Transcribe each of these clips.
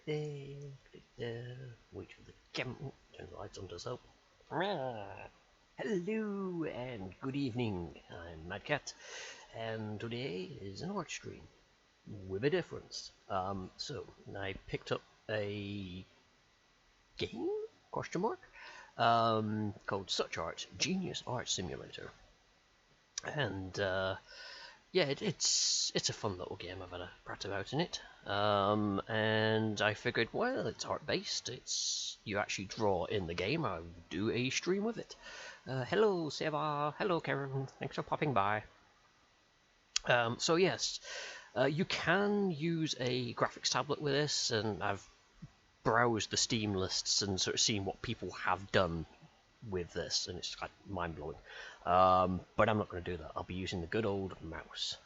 Wait for the camera. Turn the lights on to help. Hello and good evening. I'm Madcat, and today is an art stream with a difference. So I picked up a game called Suchart Genius Art Simulator, and yeah, it's a fun little game. I've had a prat about in it, and I figured, well, it's art-based. You actually draw in the game. I'll do a stream with it. Hello, Seva. Hello, Karen. Thanks for popping by. So yes, you can use a graphics tablet with this, and I've browsed the Steam lists and sort of seen what people have done with this, and it's like mind-blowing. But I'm not going to do that. I'll be using the good old mouse.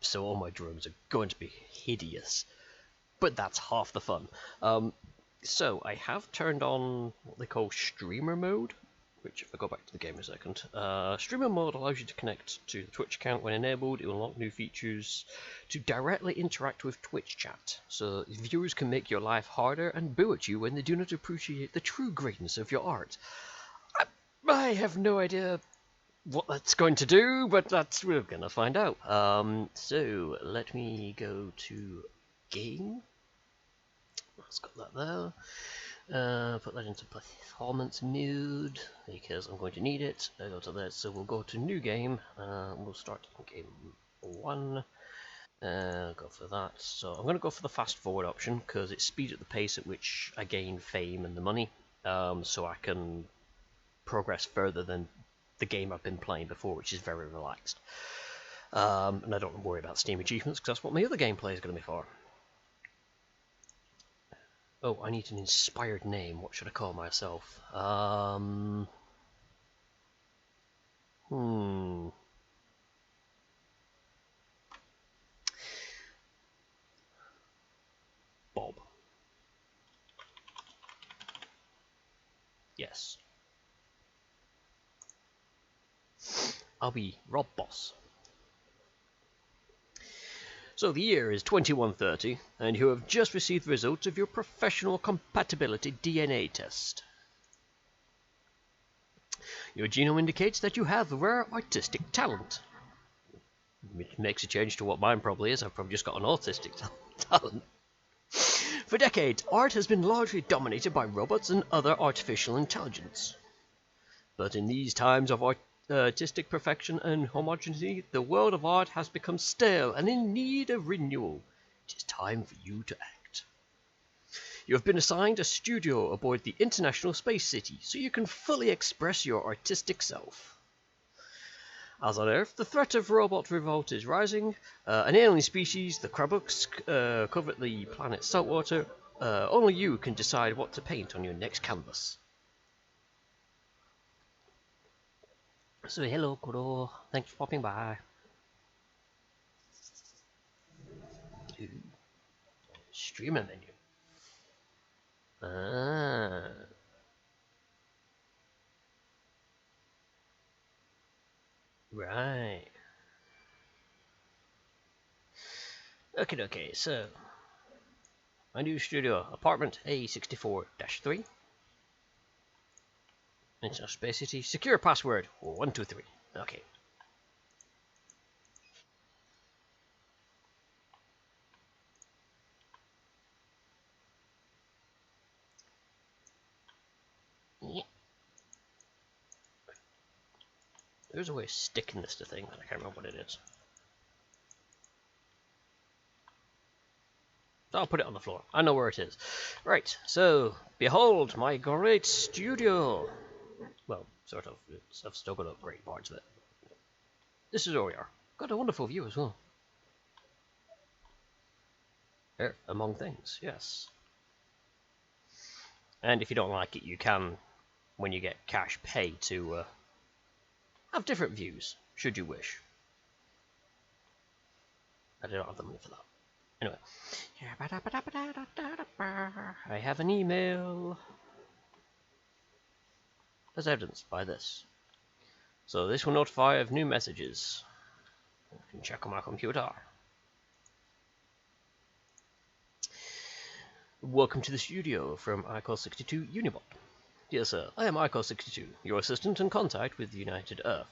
So all my drawings are going to be hideous, but that's half the fun. So I have turned on what they call streamer mode, which, if I go back to the game a second, streamer mode allows you to connect to the Twitch account. When enabled, it will unlock new features to directly interact with Twitch chat, so viewers can make your life harder and boo at you when they do not appreciate the true greatness of your art. I have no idea what that's going to do, but we're gonna find out. So let me go to game. Let's got that there. Put that into performance mode because I'm going to need it. I go to this, so we'll go to new game. We'll start game 1. Go for that. So I'm going to go for the fast forward option because it speeds up the pace at which I gain fame and the money, so I can progress further than the game I've been playing before, which is very relaxed. And I don't worry about Steam achievements because that's what my other gameplay is going to be for. Oh, I need an inspired name. What should I call myself? Bob. Yes. I'll be Rob Boss. So the year is 2130, and you have just received the results of your professional compatibility DNA test. Your genome indicates that you have rare artistic talent. Which makes a change to what mine probably is. I've probably just got an autistic talent. For decades, art has been largely dominated by robots and other artificial intelligence. But in these times of artistic perfection and homogeneity, the world of art has become stale and in need of renewal. It is time for you to act. You have been assigned a studio aboard the International Space City, so you can fully express your artistic self. As on Earth, the threat of robot revolt is rising. An alien species, the Krabuks, covet the planet's saltwater. Only you can decide what to paint on your next canvas. So hello, Kuro. Thanks for popping by. Streamer menu. Right. Okay, so my new studio, apartment A64-3. International Space City. Secure password 123. Okay. Yeah. There's a way of sticking this to things. I can't remember what it is. So I'll put it on the floor. I know where it is. Right. So behold my great studio. Well, sort of. I've still got to upgrade parts of it. This is where we are. Got a wonderful view as well. There, among things, yes. And if you don't like it, you can, when you get cash, pay to have different views, should you wish. I don't have the money for that. Anyway. I have an email. As evidenced by this. So this will notify of new messages. I can check on my computer. Welcome to the studio from iCall62 Unibot. Dear sir, I am iCall62, your assistant and contact with United Earth.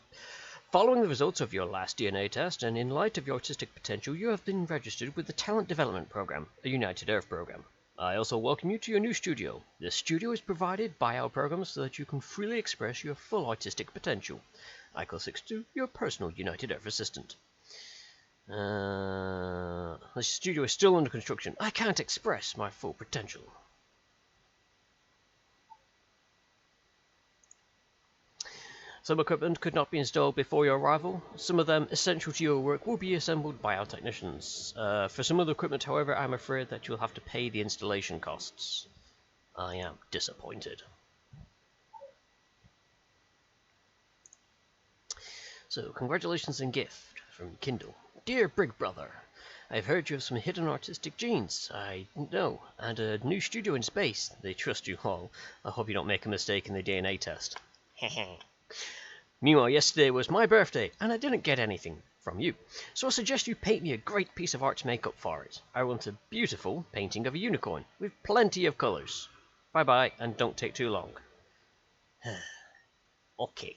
Following the results of your last DNA test, and in light of your artistic potential, you have been registered with the Talent Development Program, a United Earth program. I also welcome you to your new studio. This studio is provided by our program so that you can freely express your full artistic potential. iCall62, your personal United Earth assistant. The studio is still under construction. I can't express my full potential. Some equipment could not be installed before your arrival. Some of them, essential to your work, will be assembled by our technicians. For some of the equipment, however, I'm afraid that you'll have to pay the installation costs. I am disappointed. So, congratulations and gift from Kindle. Dear Brig Brother, I've heard you have some hidden artistic genes. I know, and a new studio in space. They trust you all. I hope you don't make a mistake in the DNA test. Meanwhile, yesterday was my birthday, and I didn't get anything from you. So I suggest you paint me a great piece of art to make up for it. I want a beautiful painting of a unicorn, with plenty of colours. Bye-bye, and don't take too long. Okay.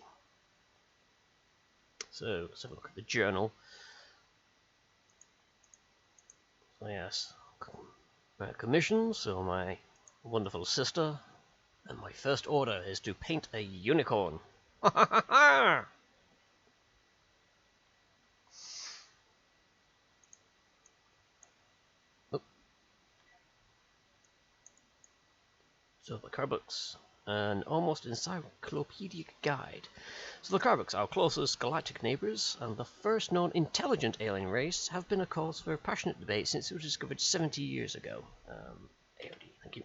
So, let's have a look at the journal. So yes, commission, so my wonderful sister, and my first order is to paint a unicorn. Oh. So the card books, an almost encyclopedic guide. So the card books, our closest galactic neighbours, and the first known intelligent alien race, have been a cause for passionate debate since it was discovered 70 years ago. AOD, thank you.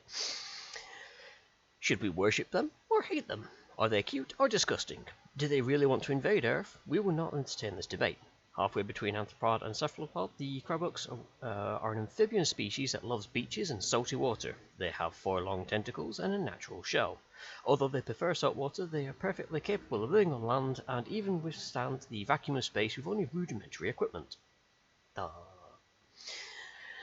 Should we worship them or hate them? Are they cute or disgusting? Do they really want to invade Earth? We will not entertain this debate. Halfway between anthropod and cephalopod, the crabbucks are an amphibian species that loves beaches and salty water. They have 4 long tentacles and a natural shell. Although they prefer salt water, they are perfectly capable of living on land and even withstand the vacuum of space with only rudimentary equipment.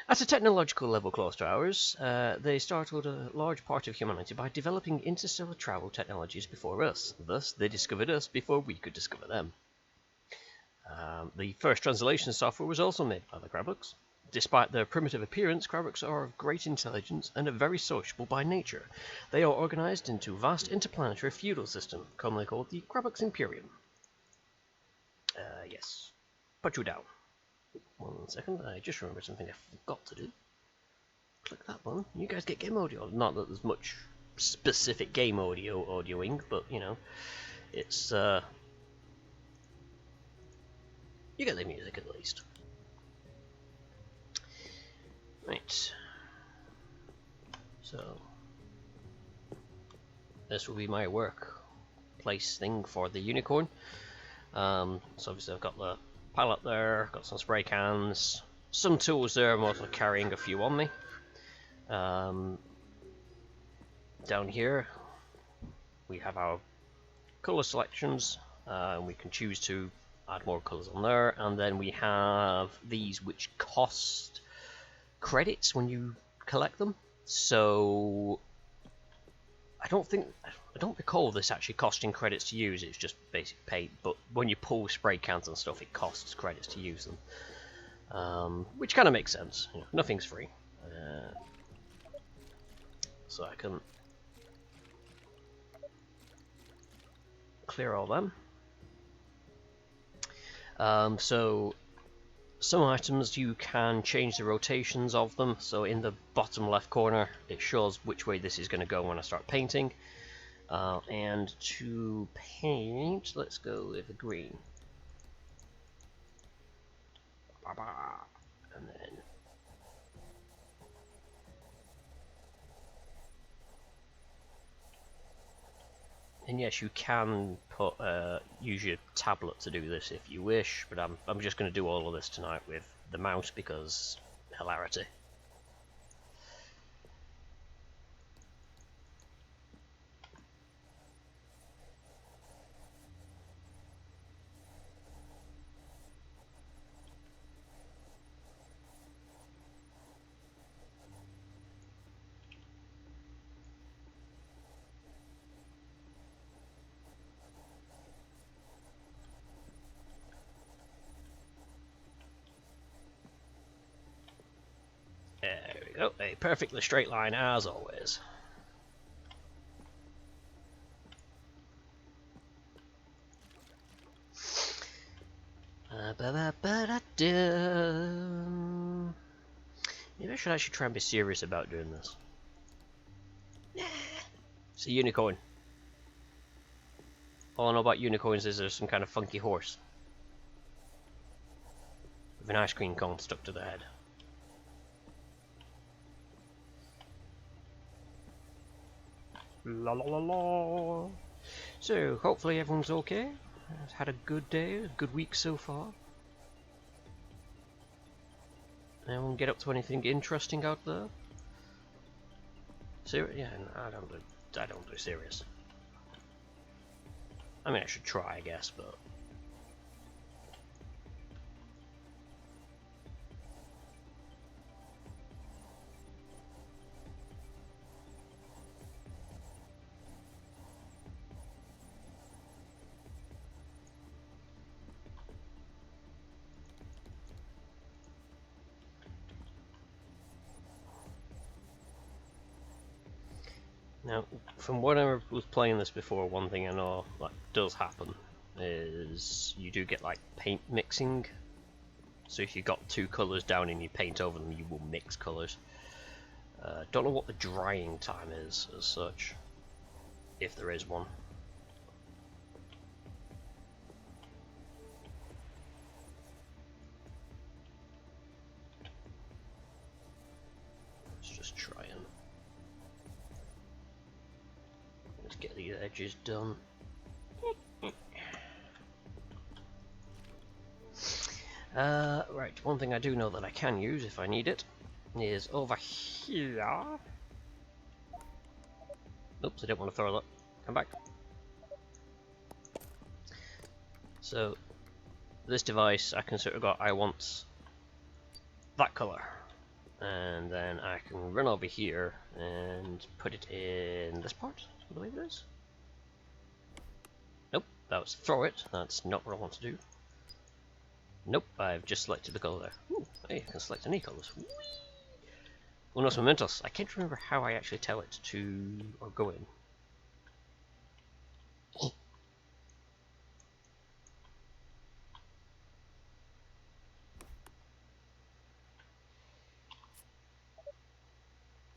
At a technological level close to ours, they startled a large part of humanity by developing interstellar travel technologies before us. Thus, they discovered us before we could discover them. The first translation software was also made by the crabbucks. Despite their primitive appearance, crabbucks are of great intelligence and are very sociable by nature. They are organized into a vast interplanetary feudal system, commonly called the Crabbucks Imperium. Yes. Put you down. 1 second, I just remembered something I forgot to do. Click that one. You guys get game audio. Not that there's much specific game audioing, but, you know, it's, you get the music at least. Right. So, this will be my workplace thing for the unicorn. So obviously I've got the pallet there, got some spray cans, some tools there, I'm also carrying a few on me. Down here we have our colour selections, and we can choose to add more colours on there, and then we have these which cost credits when you collect them. So I don't recall this actually costing credits to use, it's just basic pay, but when you pull spray cans and stuff it costs credits to use them. Which kind of makes sense, you know, nothing's free. So I can clear all them. So some items you can change the rotations of them, so in the bottom left corner it shows which way this is going to go when I start painting. And to paint, let's go with the green. And then and yes, you can put use your tablet to do this if you wish, but I'm just going to do all of this tonight with the mouse because hilarity. we go, a perfectly straight line as always. Maybe I should actually try and be serious about doing this. It's a unicorn. All I know about unicorns is there's some kind of funky horse with an ice cream cone stuck to the head. La la la la. So, hopefully everyone's okay. Had a good day, a good week so far. Anyone get up to anything interesting out there? Yeah, no, I don't do serious. I mean, I should try, I guess, but now, from when I was playing this before, one thing I know that does happen is you do get like paint mixing. So if you've got two colours down and you paint over them, you will mix colours. Don't know what the drying time is as such, if there is one. Let's just try and let's get the edges done. Right, one thing I do know that I can use if I need it is over here. Oops, I didn't want to throw that. Come back. So, this device, I can sort of go, I want that colour. And then I can run over here and put it in this part, I believe it is. Nope, that was throw it. That's not what I want to do. Nope, I've just selected the colour there. Ooh, hey, I can select any colours. Unos momentos. I can't remember how I actually tell it to or go in.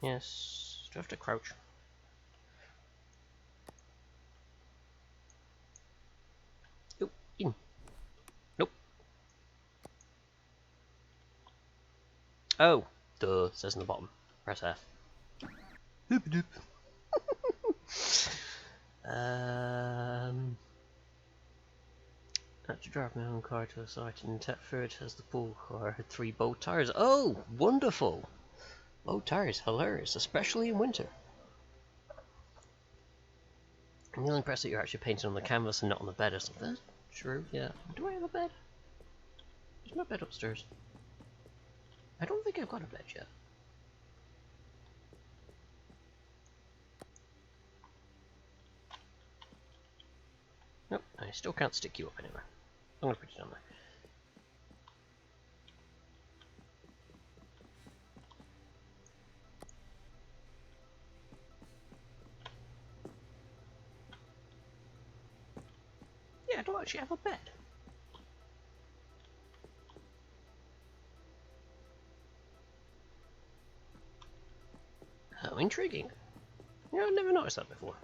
Yes, do I have to crouch? Nope, in. Nope. Oh, duh, it says in the bottom. Press F. Doop doop. I have to drive my own car to a site in Tetford as the pool car had 3 bow tires. Oh, wonderful! Bow tires, hilarious, especially in winter. I'm really impressed that you're actually painting on the canvas and not on the bed or something. True, yeah. Do I have a bed? There's my bed upstairs. I don't think I've got a bed yet. Nope, I still can't stick you up anywhere. I'm gonna put you down there. Yeah, I don't actually have a bed. How intriguing. Yeah, I've never noticed that before.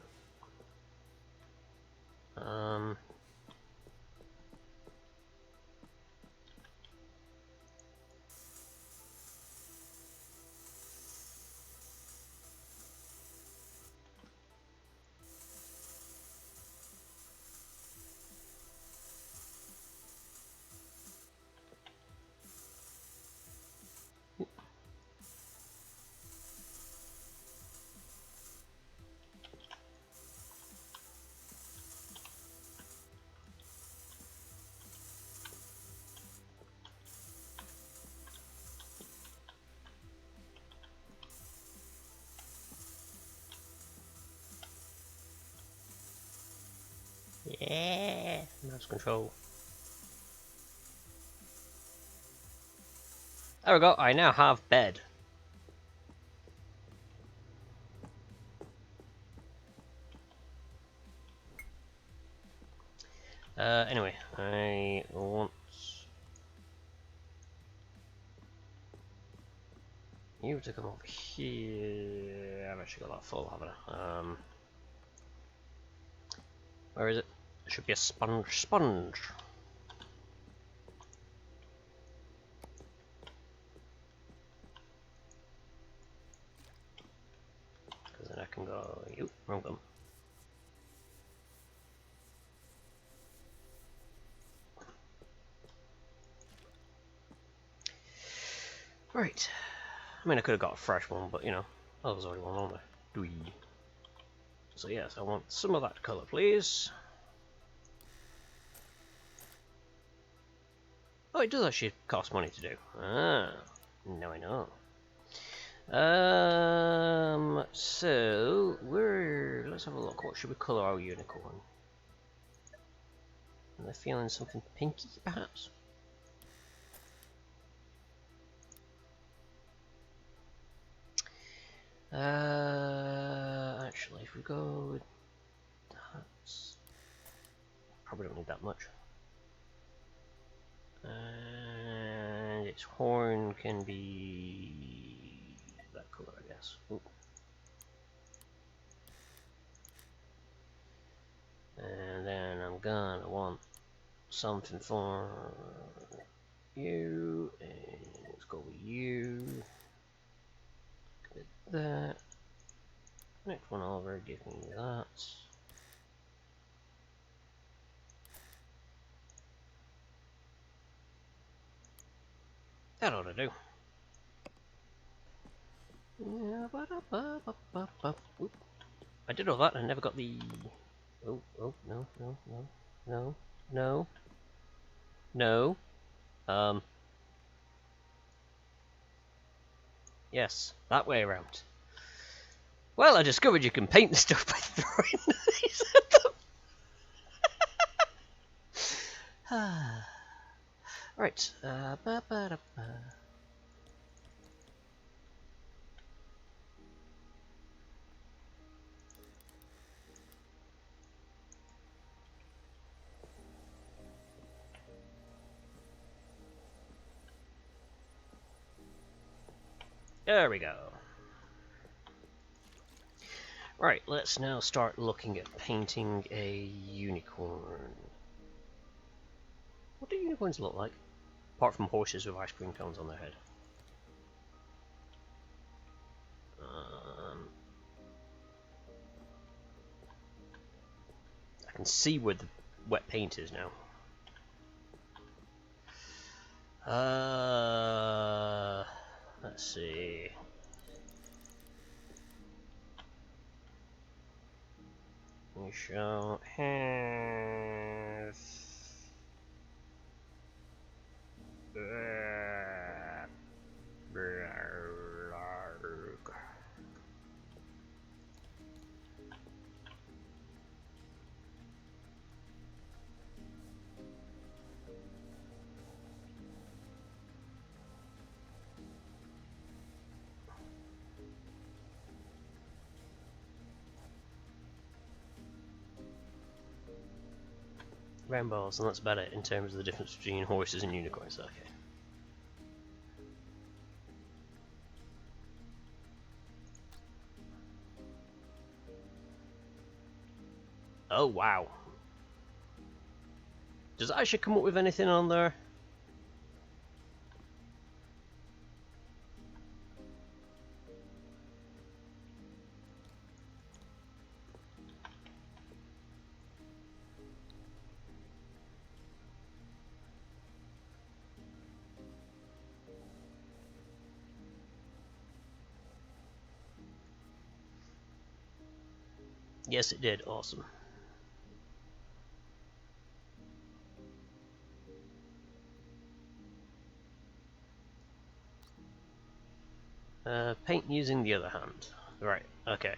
Yeah, mouse control. There we go, I now have bed. Anyway, I want you to come over here. I've actually got that full, haven't I? Where is it? It should be a sponge. Because then I can go. Oop, wrong one. Right. I mean, I could have got a fresh one, but you know, oh, there's already one on there. Dwee. So yes, I want some of that colour, please. Oh, it does actually cost money to do. Ah, now I know. So let's have a look. What should we colour our unicorn? Am I feeling something pinky, perhaps? Actually, if we go with that, probably don't need that much. And its horn can be that color, I guess. Ooh. And then I'm gonna want something for you, and let's go with you. Get that. Next one over, give me that. That ought to do. I did all that and I never got the... Oh, no. Yes, that way around. Well, I discovered you can paint the stuff by throwing these at them. Right. There we go. Right, let's now start looking at painting a unicorn. What do unicorns look like? Apart from horses with ice cream cones on their head. I can see where the wet paint is now. Let's see. We shall have rainbows, and that's about it in terms of the difference between horses and unicorns. Okay. Oh wow. Does it actually come up with anything on there? Yes, it did. Awesome. Paint using the other hand. Right, okay.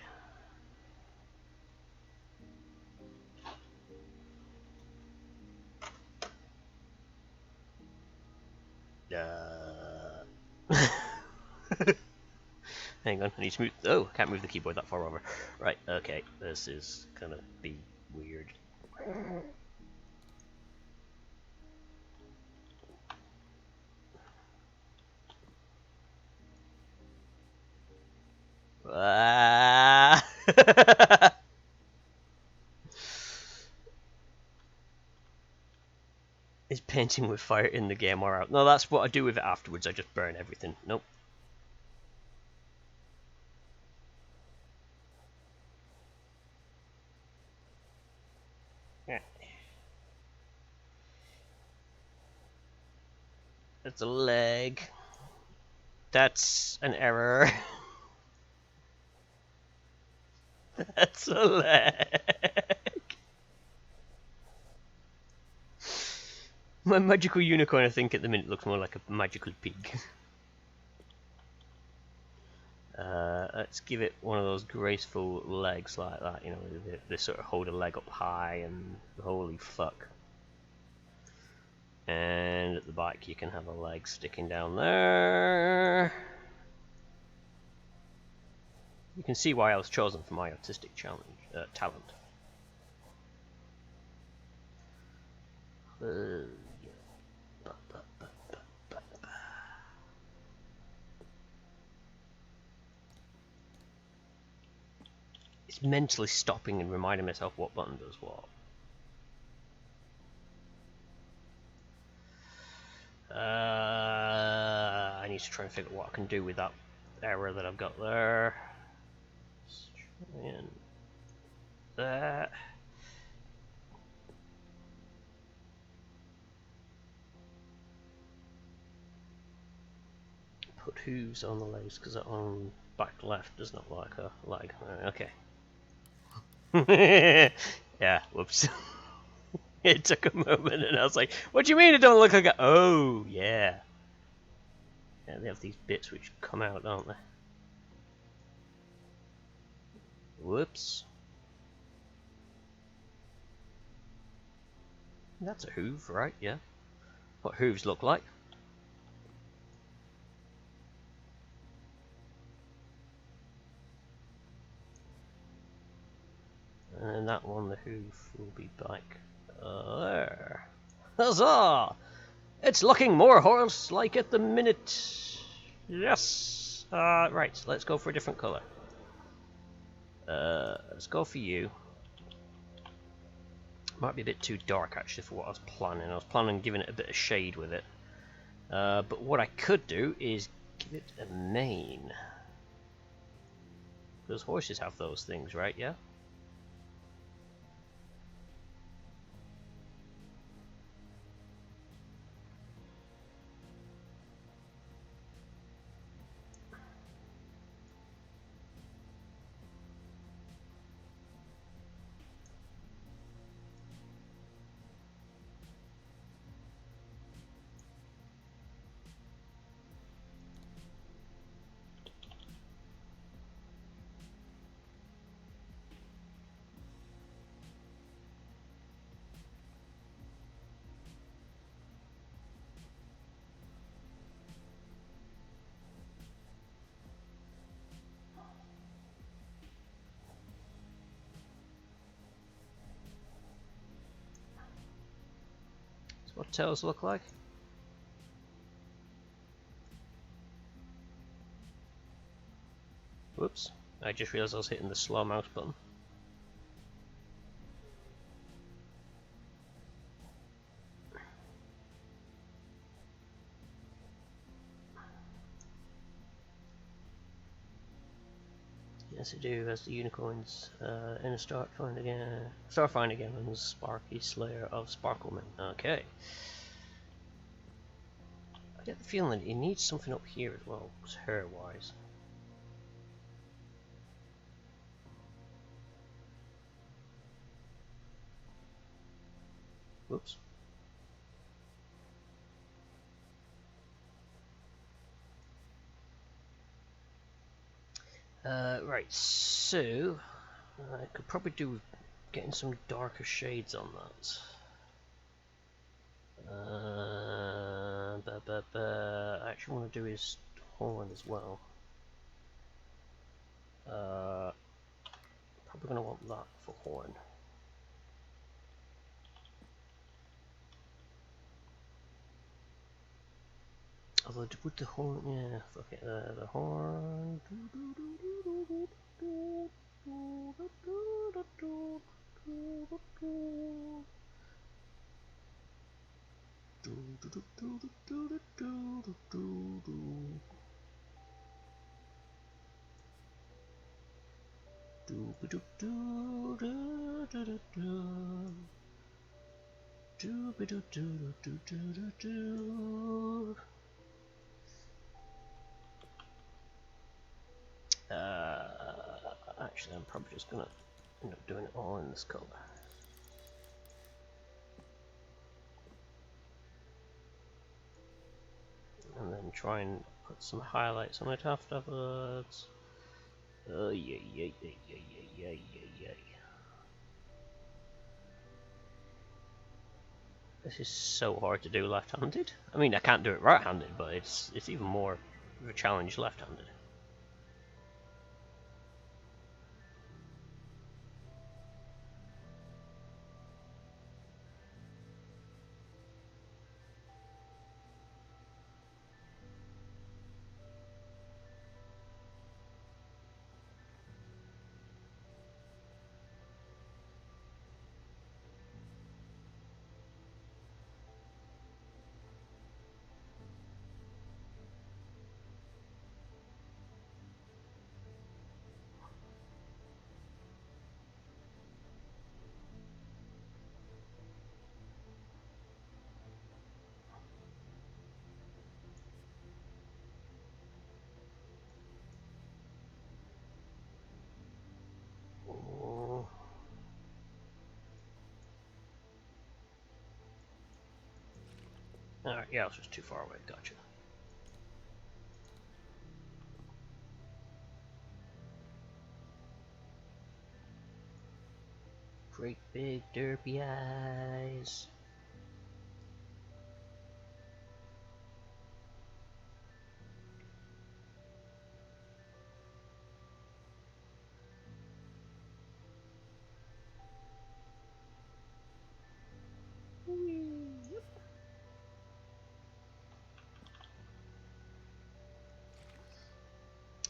Hang on, I need to move. Oh, I can't move the keyboard that far over. Right, okay, this is gonna be weird. Is painting with fire in the game or out? No, that's what I do with it afterwards. I just burn everything. Nope. Yeah. That's a leg. That's an error. That's a leg. My magical unicorn, I think, at the minute looks more like a magical pig. Let's give it one of those graceful legs like that, you know, they sort of hold a leg up high and holy fuck. And at the back you can have a leg sticking down there. You can see why I was chosen for my artistic talent. It's mentally stopping and reminding myself what button does what. I need to try and figure out what I can do with that error that I've got there. Let's try and that. Put hooves on the legs because that on back left does not like a leg. Okay. Yeah, whoops. It took a moment and I was like, what do you mean it don't look like a... Oh, yeah. Yeah, they have these bits which come out, don't they? Whoops. That's a hoove, right? Yeah. What hooves look like. And that one, the hoof, will be back there. Huzzah! It's looking more horse-like at the minute. Yes! Right, let's go for a different colour. Let's go for you. Might be a bit too dark actually for what I was planning. I was planning on giving it a bit of shade with it. But what I could do is give it a mane. Because horses have those things, right? Yeah? That's what tails look like. Whoops. I just realised I was hitting the slow mouse button. Yes, I do. As the unicorns in a Starfind again, and Sparky Slayer of Sparkleman. Okay. I get the feeling that he needs something up here as well, hair-wise. Whoops. Right, so I could probably do with getting some darker shades on that. I actually want to do his horn as well. Probably going to want that for horn. Although with the horn, yeah, fuck it, the horn. Actually, I'm probably just gonna end up doing it all in this color. And then try and put some highlights on it afterwards. Oh, yeah. This is so hard to do left-handed. I mean, I can't do it right-handed, but it's even more of a challenge left-handed. Alright, yeah, I was just too far away, gotcha. Great big derpy eyes.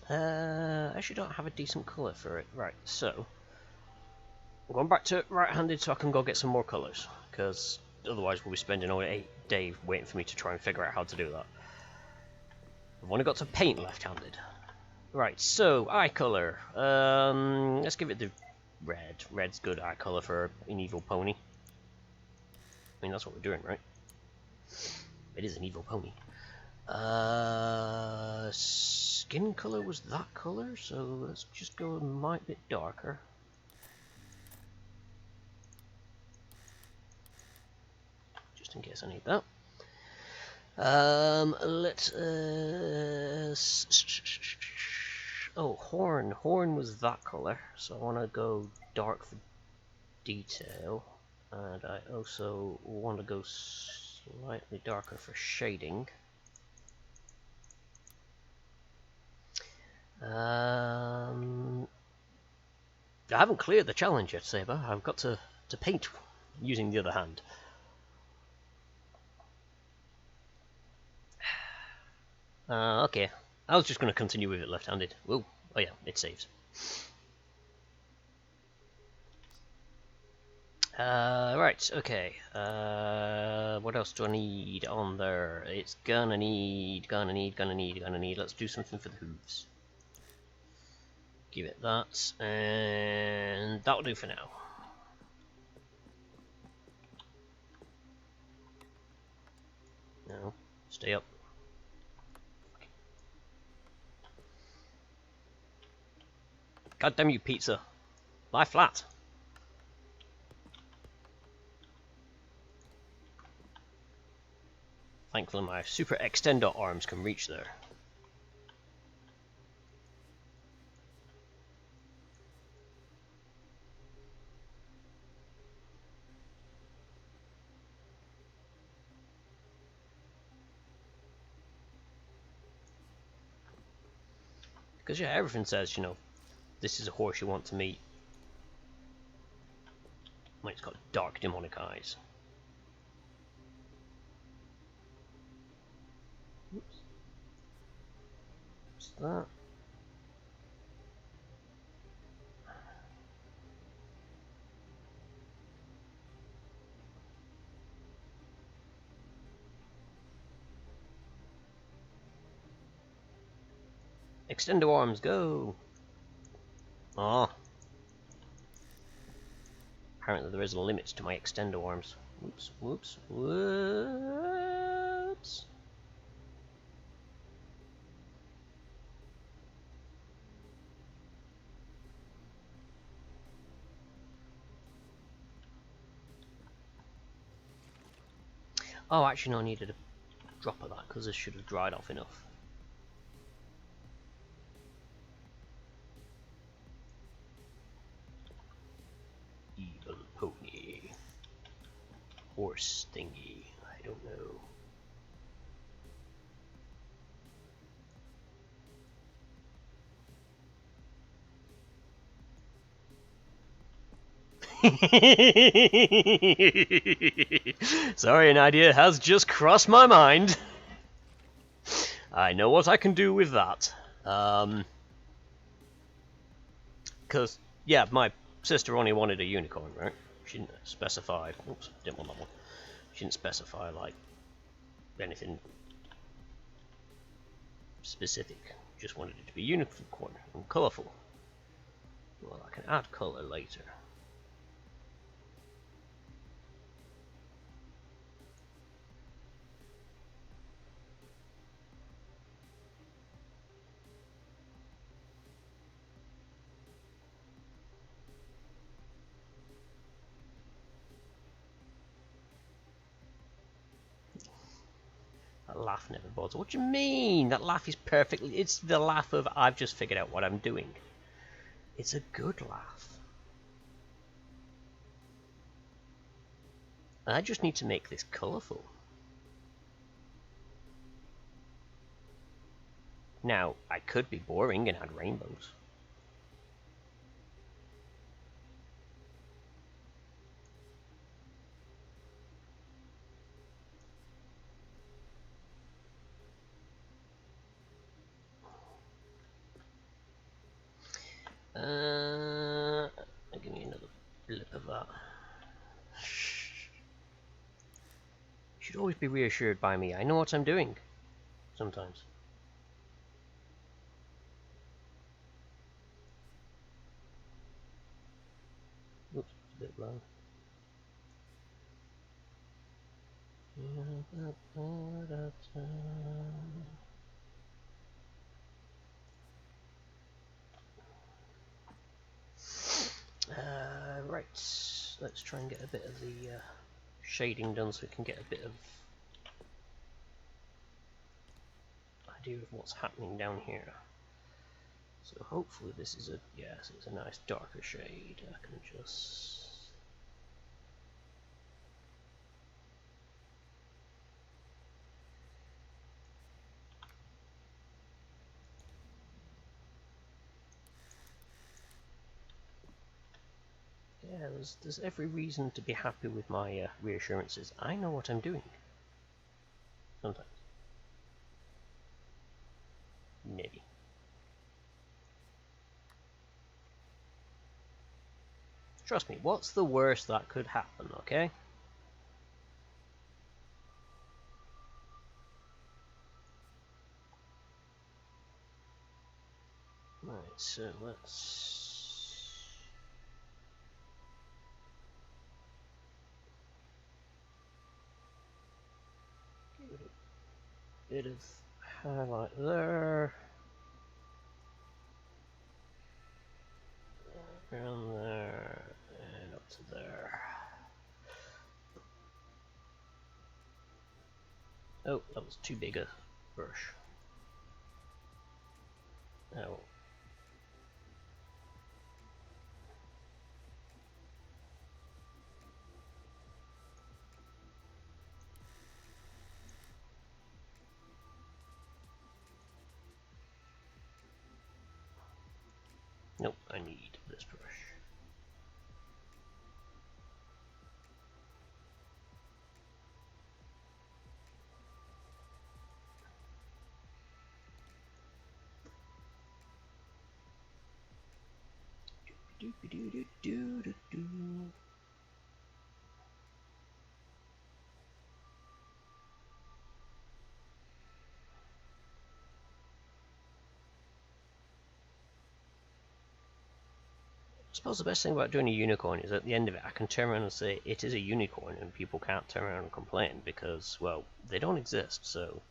I actually don't have a decent colour for it. Right, so I'm going back to right-handed so I can go get some more colours, because otherwise we'll be spending all day waiting for me to try and figure out how to do that. I've only got to paint left-handed. Right, so eye colour. Let's give it the red. Red's good eye colour for an evil pony. I mean, that's what we're doing, right? It is an evil pony. Skin color was that color, so let's just go a might bit darker. Just in case I need that. Oh, horn. Horn was that color, so I want to go dark for detail, and I also want to go slightly darker for shading. I haven't cleared the challenge yet, Saber. I've got to paint using the other hand. Okay. I was just going to continue with it left-handed. Whoa. Oh yeah, it saves. Right, okay. What else do I need on there? It's gonna need. Let's do something for the hooves. Give it that, and that'll do for now. No, stay up. God damn you, pizza. Lie flat. Thankfully my super extender arms can reach there. Because yeah, everything says, you know, this is a horse you want to meet. Well, it's got dark demonic eyes. Oops. What's that? Extendo arms, go! Ah. Apparently there is a limit to my extendo arms. Whoops, whoops, whoops. Oh, actually no, I needed a drop of that because this should have dried off enough. Evil pony. Horse thingy. I don't know. Sorry, an idea has just crossed my mind. I know what I can do with that. Because, yeah, my sister only wanted a unicorn, right? She didn't specify. Oops, didn't want that one. She didn't specify, like, anything specific. Just wanted it to be unicorn and colourful. Well, I can add colour later. That laugh never bothers. What do you mean? That laugh is perfectly... It's the laugh of, I've just figured out what I'm doing. It's a good laugh. I just need to make this colourful. Now, I could be boring and add rainbows. Give me another blip of that. You should always be reassured by me. I know what I'm doing. Sometimes. Oops, it's a bit low. Right, let's try and get a bit of the shading done so we can get a bit of idea of what's happening down here. So hopefully this is a, yes, it's a nice darker shade. I can just... Yeah, there's every reason to be happy with my reassurances. I know what I'm doing. Sometimes. Maybe. Trust me, what's the worst that could happen, okay? Right, so let's... give it a bit of highlight there. Around there, and up to there. Oh, that was too big a brush. Oh. Nope, I need this brush. Do. suppose the best thing about doing a unicorn is at the end of it, I can turn around and say it is a unicorn, and people can't turn around and complain because, well, they don't exist. So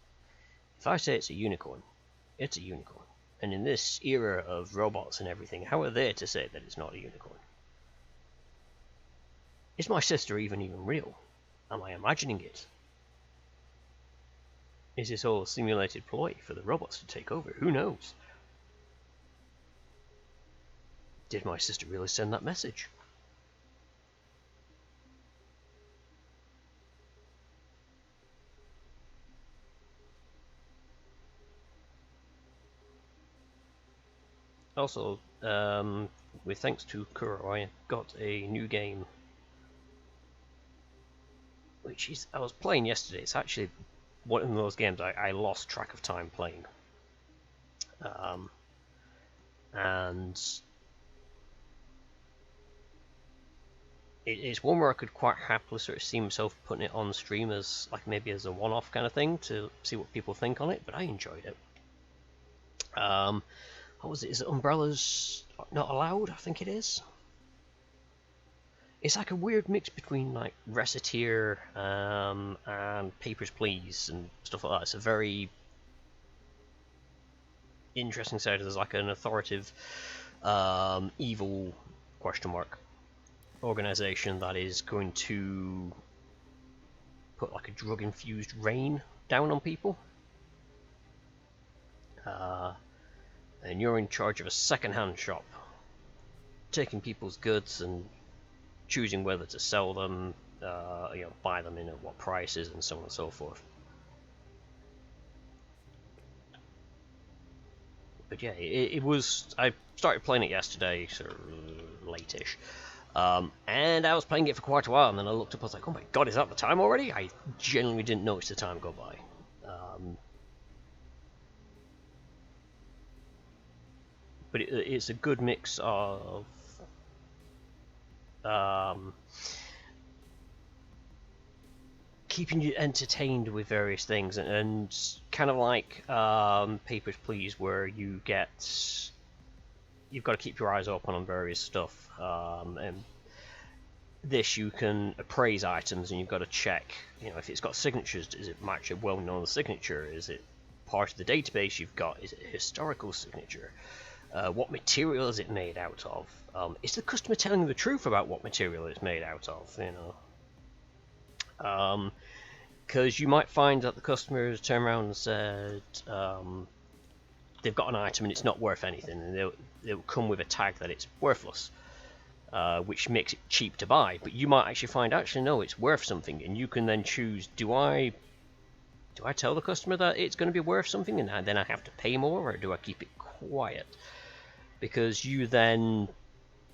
if I say it's a unicorn, it's a unicorn. And in this era of robots and everything, how are they to say that it's not a unicorn? Is my sister even real? Am I imagining it? Is this all a simulated ploy for the robots to take over? Who knows? Did my sister really send that message? Also, with thanks to Kuro, I got a new game, which is I was playing yesterday. It's actually one of those games I lost track of time playing, and it's one where I could quite happily sort of see myself putting it on stream as like maybe as a one-off kind of thing to see what people think on it. But I enjoyed it. What was it? Is it Umbrellas Not Allowed? I think it is. It's like a weird mix between like Reciteer and Papers, Please and stuff like that. It's a very interesting side. There's like an authoritative evil question mark organization that is going to put like a drug infused rain down on people, and you're in charge of a second-hand shop, taking people's goods and choosing whether to sell them, buy them in at what prices and so on and so forth. But yeah, it was. I started playing it yesterday, sort of late-ish. And I was playing it for quite a while, and then I looked up, I was like, oh my god, is that the time already? I genuinely didn't notice the time go by. But it's a good mix of keeping you entertained with various things, and kind of like Papers, Please, where you've got to keep your eyes open on various stuff, and this you can appraise items and you've got to check, if it's got signatures, does it match a well-known signature? Is it part of the database you've got? Is it a historical signature? What material is it made out of? Is the customer telling you the truth about what material it's made out of? Because you might find that the customer has turned around and said they've got an item and it's not worth anything, and they'll come with a tag that it's worthless, which makes it cheap to buy. But you might actually find, no, it's worth something, and you can then choose, do I tell the customer that it's going to be worth something and then I have to pay more, or do I keep it quiet? Because you then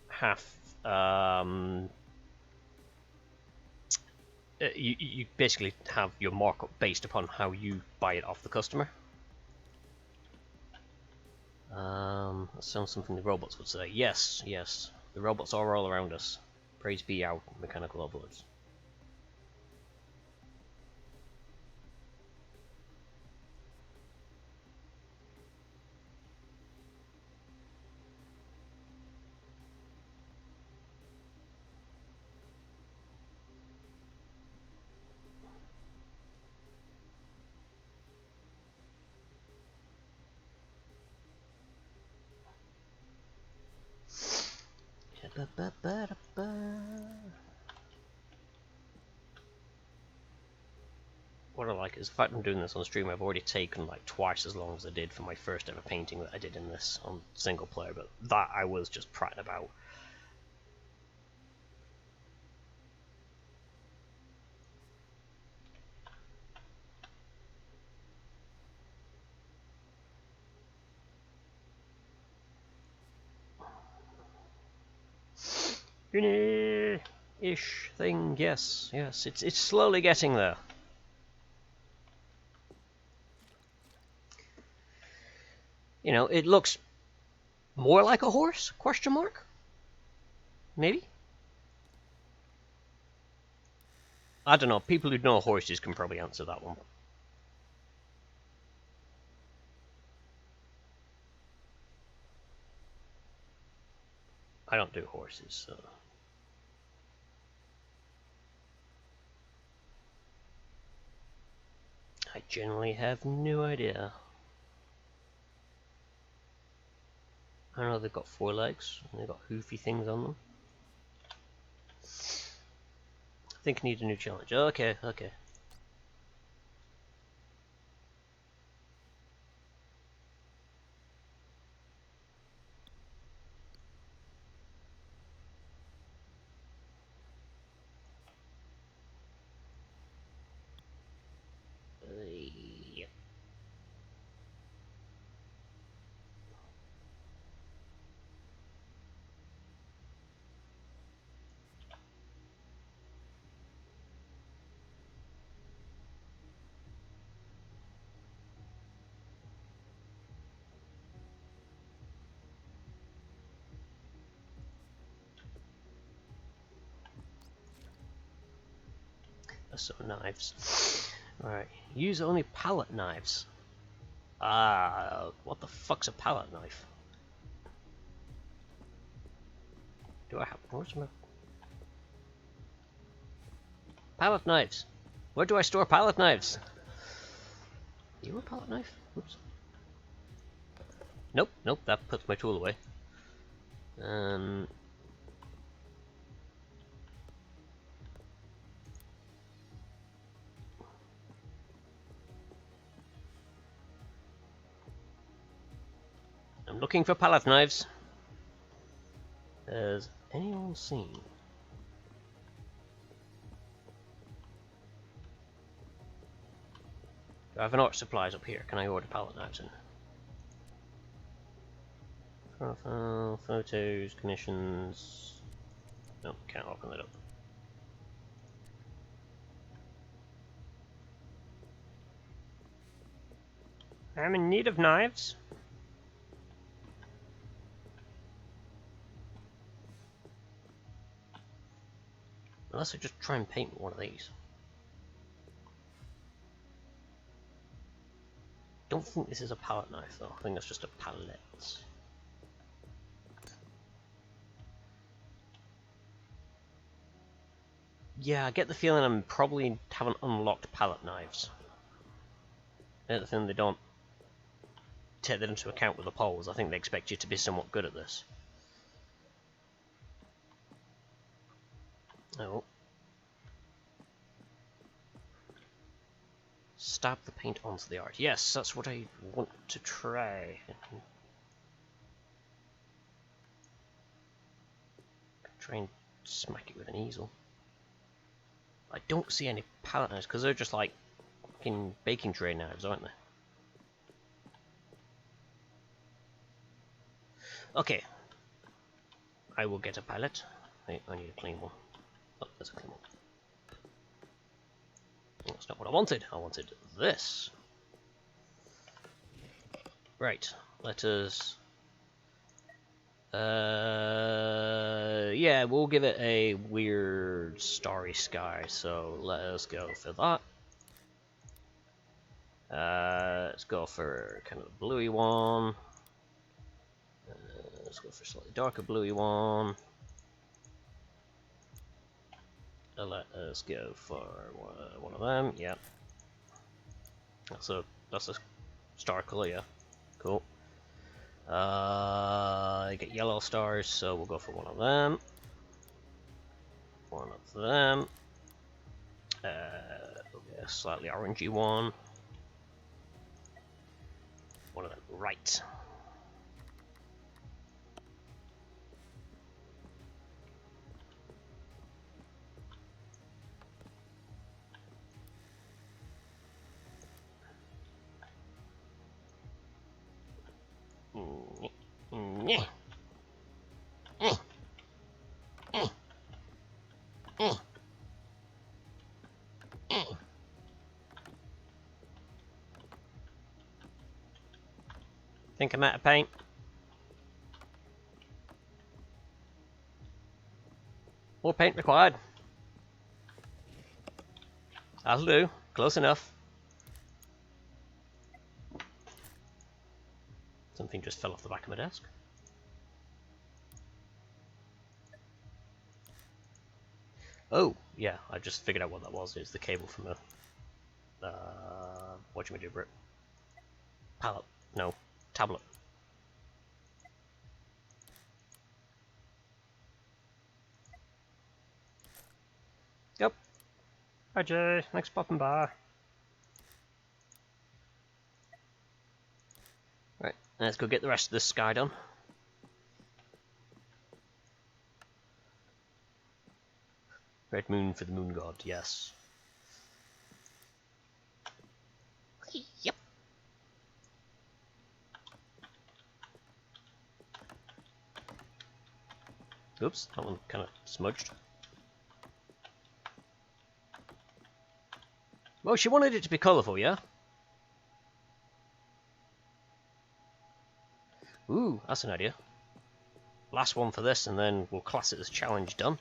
have you basically have your markup based upon how you buy it off the customer. That sounds something the robots would say. Yes, the robots are all around us. Praise be our mechanical overlords. What I like is the fact I'm doing this on stream. I've already taken like twice as long as I did for my first ever painting that I did in this on single player, but that I was just prattling about. Ish thing, yes, it's slowly getting there. It looks more like a horse? Question mark? Maybe? I don't know. People who know horses can probably answer that one. I don't do horses, so... I generally have no idea. I know they've got 4 legs, and they've got hoofy things on them. I think I need a new challenge. Okay, okay. Yep. So knives. Alright, use only palette knives. What the fuck's a palette knife? Do I have... Where's my... Palette knives! Where do I store palette knives? You a palette knife? Oops. Nope, nope, that puts my tool away. I'm looking for palette knives. Has anyone seen? Do I have an art supplies up here? Can I order palette knives in? Profile, photos, commissions. No, can't open that up. I'm in need of knives. Unless I just try and paint one of these. Don't think this is a palette knife though. I think that's just a palette. Yeah, I get the feeling I'm probably haven't unlocked palette knives. The thing they don't take that into account with the polls. I think they expect you to be somewhat good at this. Oh. Stab the paint onto the art. Yes, that's what I want to try. Try and smack it with an easel. I don't see any palette knives because they're just like fucking baking tray knives, aren't they? Okay. I will get a palette. I need a clean one. Oh, there's a clean one. That's not what I wanted. I wanted this. Right. Let us... yeah, we'll give it a weird starry sky, so let us go for that. Let's go for kind of a bluey one. Let's go for a slightly darker bluey one. Let us go for one of them. Yeah, that's a star color. Yeah, cool. I get yellow stars, so we'll go for one of them. One of them. We'll get a slightly orangey one. One of them. Right. Think I'm out of paint. More paint required. That'll do. Close enough. Something just fell off the back of my desk. Oh, yeah, I just figured out what that was. It's the cable from a... whatchamajigger? Pallet. No, tablet. Yep. Hi Jay, thanks for popping by. Right, let's go get the rest of this sky done. Red moon for the moon god, yes. Yep. Oops, that one kind of smudged. Well, she wanted it to be colourful, yeah? Ooh, that's an idea. Last one for this, and then we'll class it as challenge done.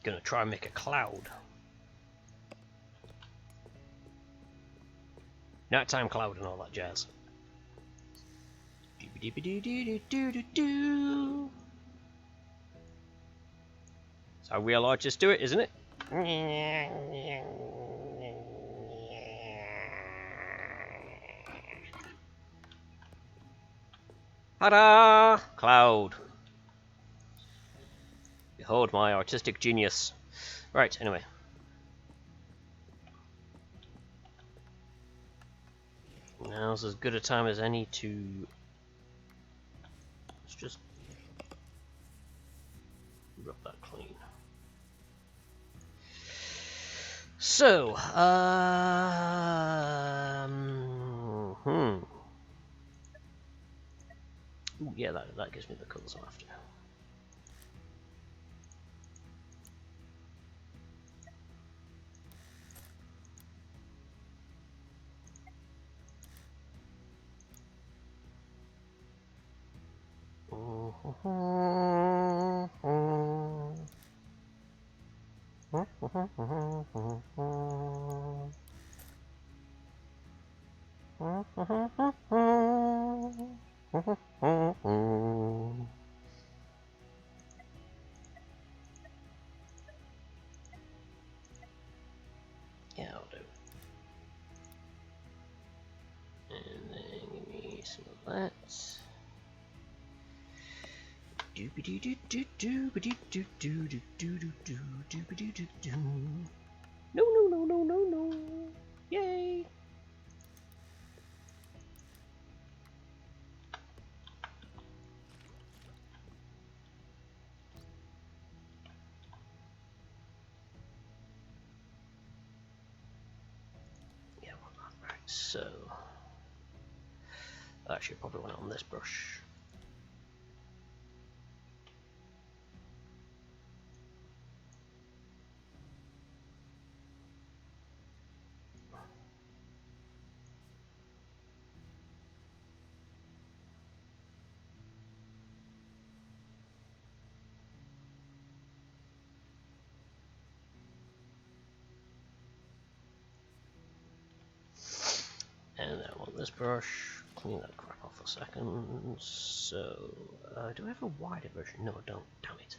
Gonna try and make a cloud. Nighttime cloud and all that jazz. Doo-ba-dee-ba-doo-doo-doo-doo-doo. That's how real artists do it, isn't it? Ta-da! Cloud. Behold my artistic genius. Right, anyway. Now's as good a time as any to... Let's just... rub that clean. So, Ooh, yeah, that gives me the colours I'm after. Yeah, I'll do. And then give me some of that. No, no, no, no, no, no. Yay! Yeah, well, right, so... Actually, I probably want it on this brush. And then I want this brush. Clean that crap off a second. So, do I have a wider version? No, I don't. Damn it.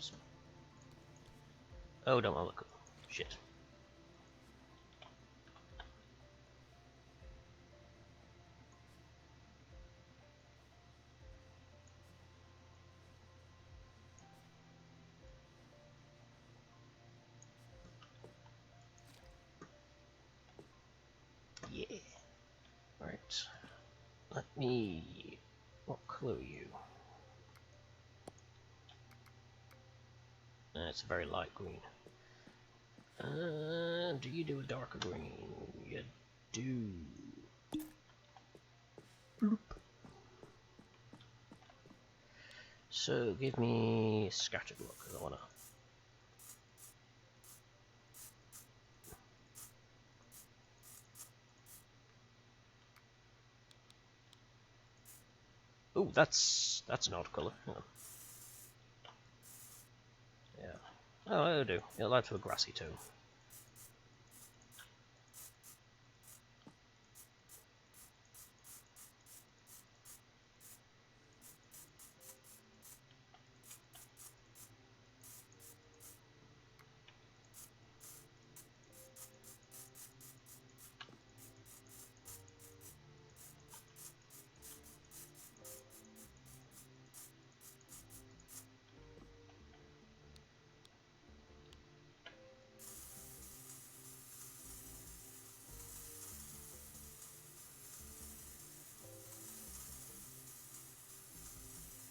Whoops. Oh, don't want to look. Shit. Yeah. Right. Let me... What colour are you? It's a very light green. Do you do a darker green? You do. Bloop. So give me a scattered look, because I wanna. Ooh, that's an odd colour. Hang on. Yeah. Oh, it'll do. It'll add to a grassy tone.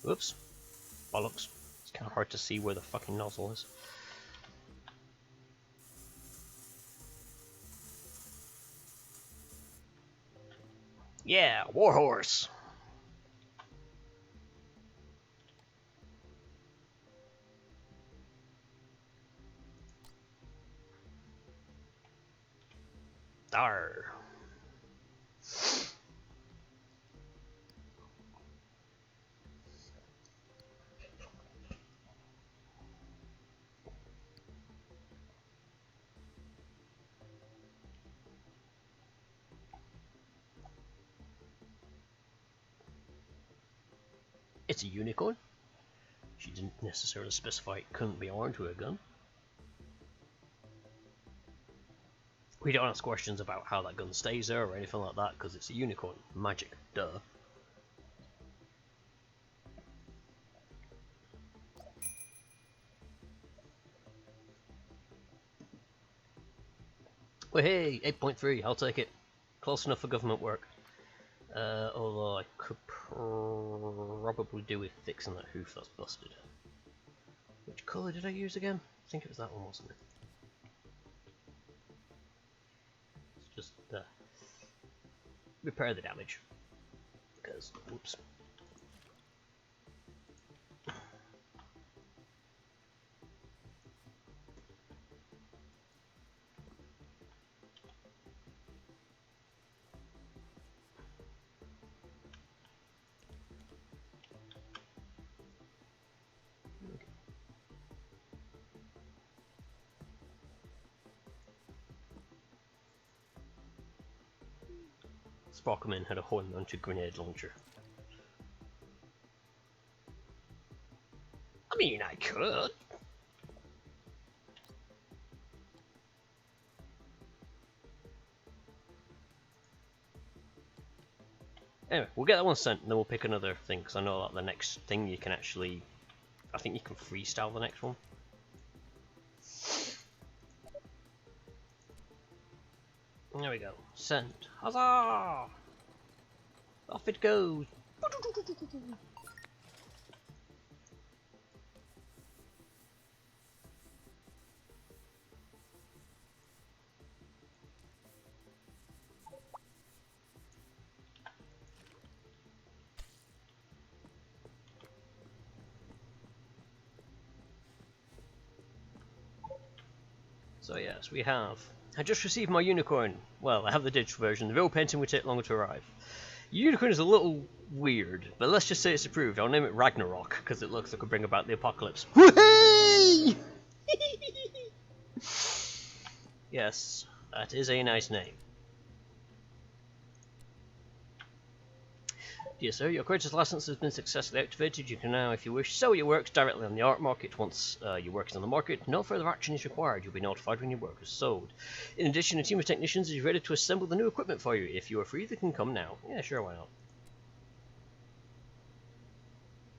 Whoops. Bollocks. It's kind of hard to see where the fucking nozzle is. Yeah, warhorse! Arr. It's a unicorn. She didn't necessarily specify it couldn't be armed with a gun. We don't ask questions about how that gun stays there or anything like that because it's a unicorn. Magic. Duh. Well, hey, 8.3, I'll take it. Close enough for government work. Although I could probably do with fixing that hoof that's busted. Which colour did I use again? I think it was that one, wasn't it? Let's just repair the damage. Because, whoops. Sparkleman had a horn-mounted grenade launcher. I mean, I could. Anyway, we'll get that one sent, and then we'll pick another thing, because I know that the next thing you can actually... I think you can freestyle the next one. There we go. Send. Huzzah! Off it goes. So yes, we have. I just received my unicorn. Well, I have the digital version. The real painting will take longer to arrive. Unicorn is a little weird, but let's just say it's approved. I'll name it Ragnarok, because it looks like it could bring about the apocalypse. Whee! Yes, that is a nice name. Dear sir, your creator's license has been successfully activated. You can now, if you wish, sell your works directly on the art market. Once your work is on the market, no further action is required. You'll be notified when your work is sold. In addition, a team of technicians is ready to assemble the new equipment for you. If you are free, they can come now. Yeah, sure, why not?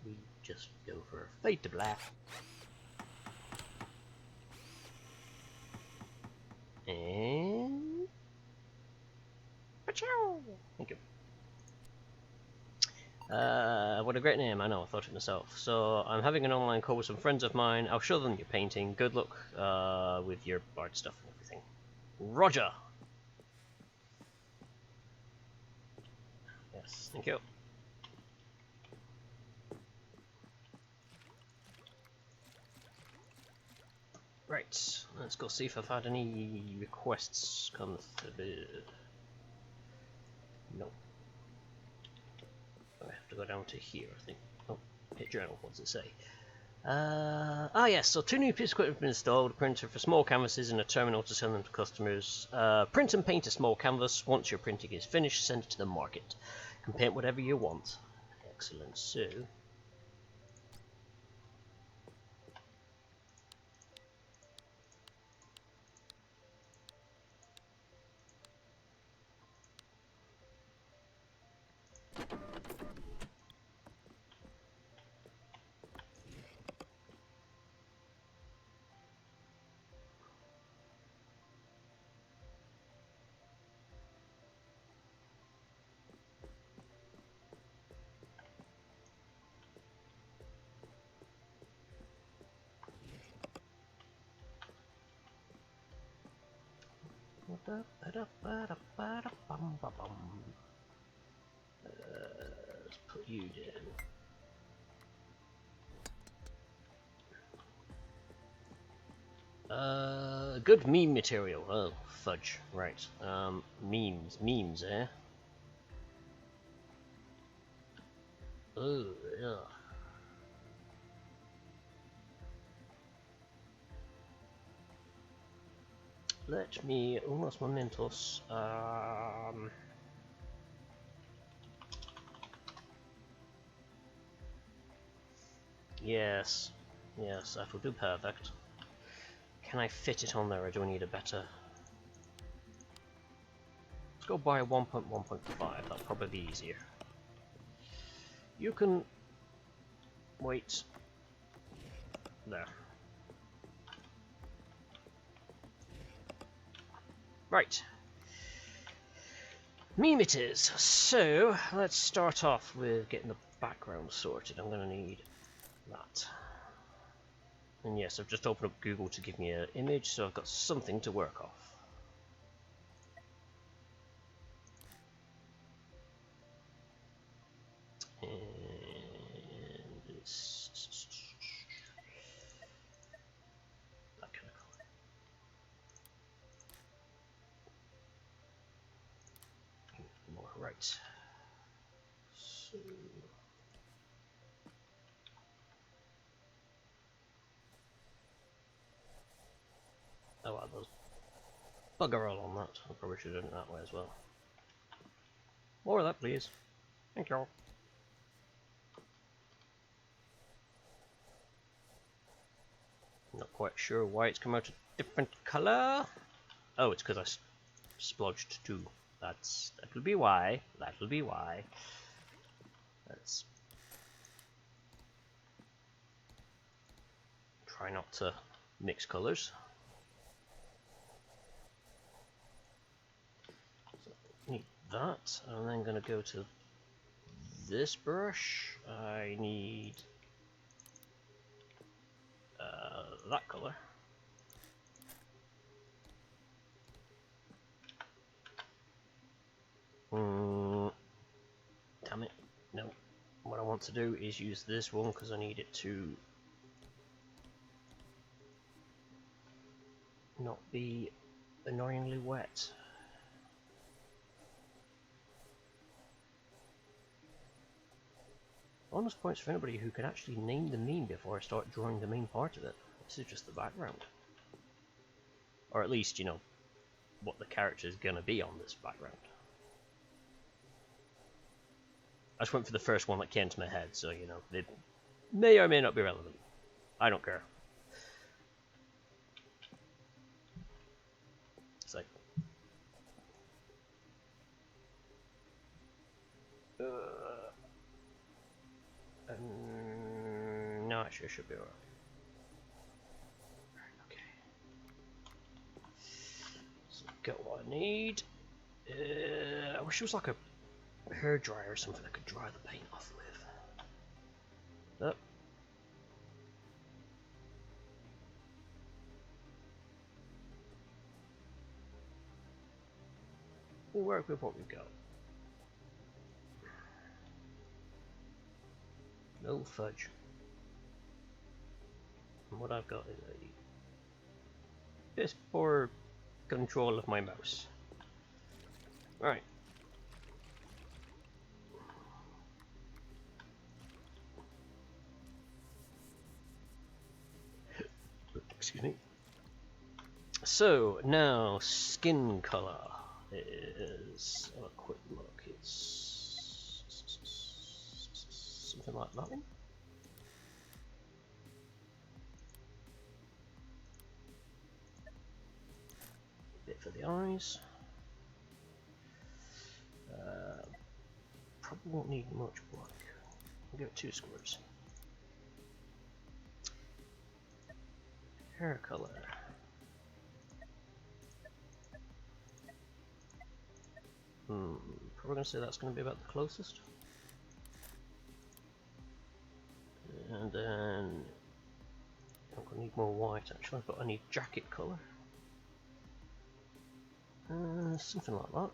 We just go for fade to black. And... thank you. What a great name, I know, I thought it myself. So, I'm having an online call with some friends of mine. I'll show them your painting. Good luck with your art stuff and everything. Roger! Yes, thank you. Right, let's go see if I've had any requests come through. No. I have to go down to here, I think. Oh, hit journal, what does it say? Yes, so 2 new pieces of equipment have been installed, a printer for small canvases and a terminal to send them to customers. Print and paint a small canvas. Once your printing is finished, send it to the market. You can paint whatever you want. Excellent, so... Let's put you down. Good meme material. Oh, fudge. Right. Memes, eh? Oh, yeah. Let me unos momentos. Yes, that will do perfect. Can I fit it on there, or do I need a better? Let's go by 1.1.5. That'll probably be easier. You can wait there. Right. Meme it is. So, let's start off with getting the background sorted. I'm going to need that. And yes, I've just opened up Google to give me an image, so I've got something to work off. And it's that kind of color. More right. So oh well, those bugger all on that. I probably should have done it that way as well. More of that, please. Thank you. Not quite sure why it's come out a different colour. Oh, it's because I splodged too. That'll be why. That'll be why. Let's try not to mix colours. So need that. I'm then going to go to this brush. I need that colour. Damn it. No. What I want to do is use this one because I need it to not be annoyingly wet. Bonus points for anybody who can actually name the meme before I start drawing the main part of it. This is just the background. Or at least, you know, what the character is going to be on this background. I just went for the first one that came to my head, so, you know, it may or may not be relevant. I don't care. It's like... no, actually, I should be alright. Okay. So, got what I need. I wish it was like a hairdryer or something I could dry the paint off with. Oh. We'll work with what we've got. No fudge. And what I've got is a piss poor control of my mouse. Alright. Excuse me. So, now, skin color is... have a quick look. It's... something like that one. Bit for the eyes. Probably won't need much black. I'll give it 2 squares. Hair color. Probably gonna say that's gonna be about the closest. And then I'm gonna need more white actually, but I need jacket color. Something like that.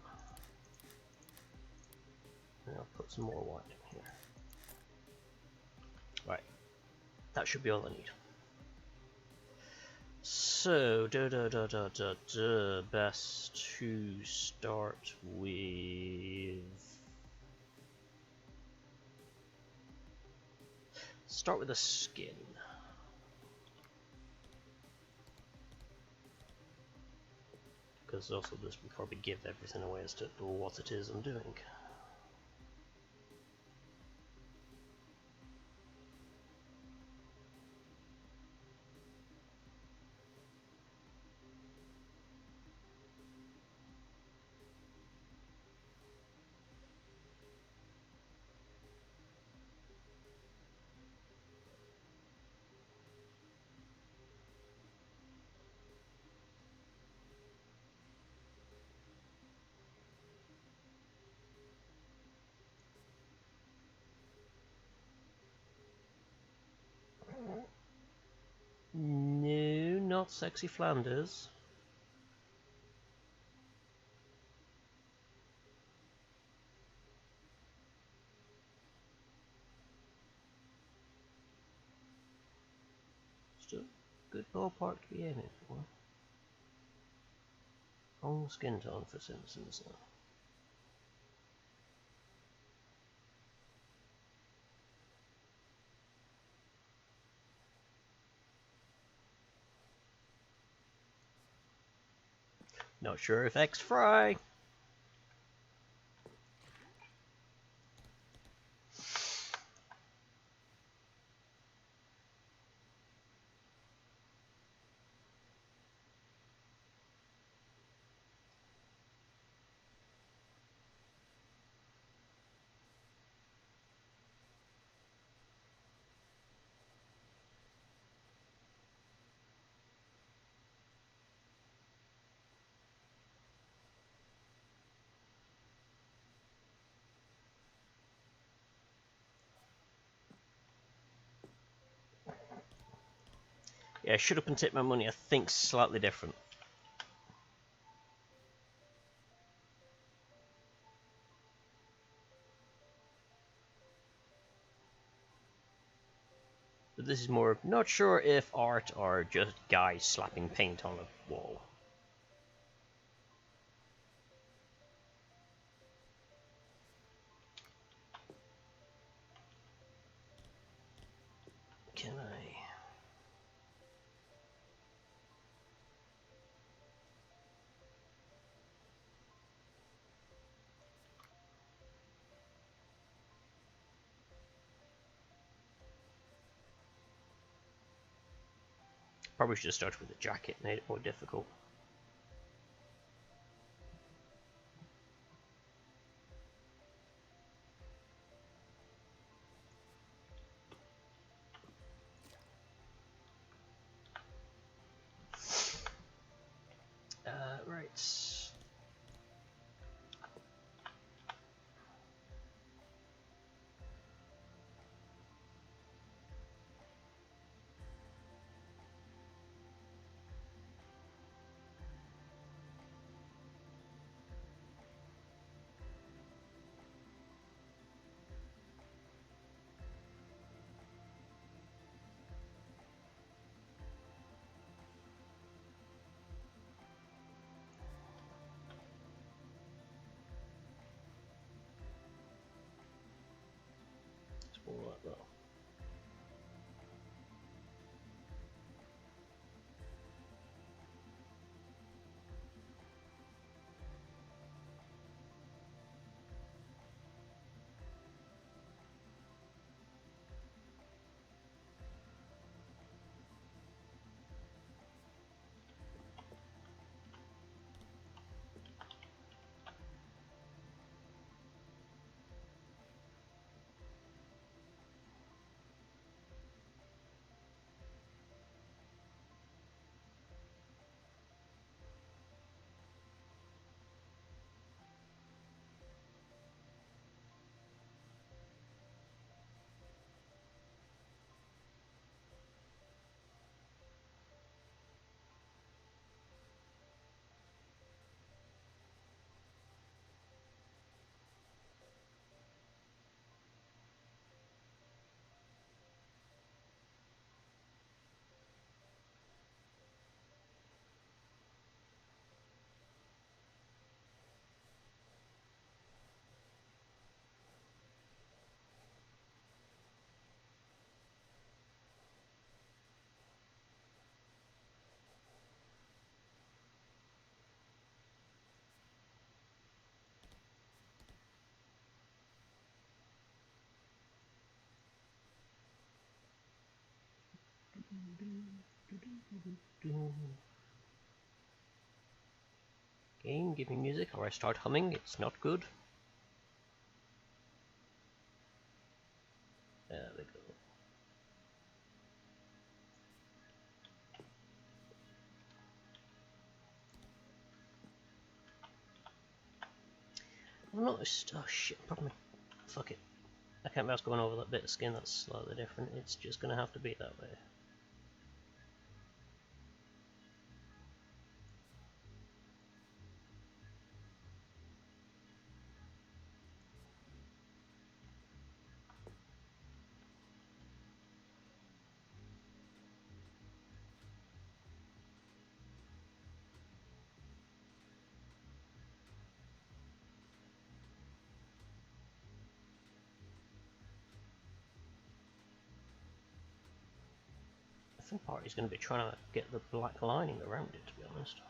And I'll put some more white in here. Right, that should be all I need. So, best to start with. Start with the skin. Because also this will probably give everything away as to what it is I'm doing. No, not sexy Flanders. Still good ballpark to be aiming for. Wrong skin tone for Simpsons though. Not sure if X fry. Yeah, shut up and take my money. I think slightly different. But this is more, not sure if art or just guys slapping paint on a wall. Can I? Probably should have started with the jacket, made it more difficult. Right. Let's pull that though. Game, give me music, or I start humming. It's not good. There we go. I noticed. Oh shit! Probably. Fuck it. I can't mouse going over that bit of skin that's slightly different. It's just gonna have to be that way. I think part is going to be trying to get the black lining around it, to be honest.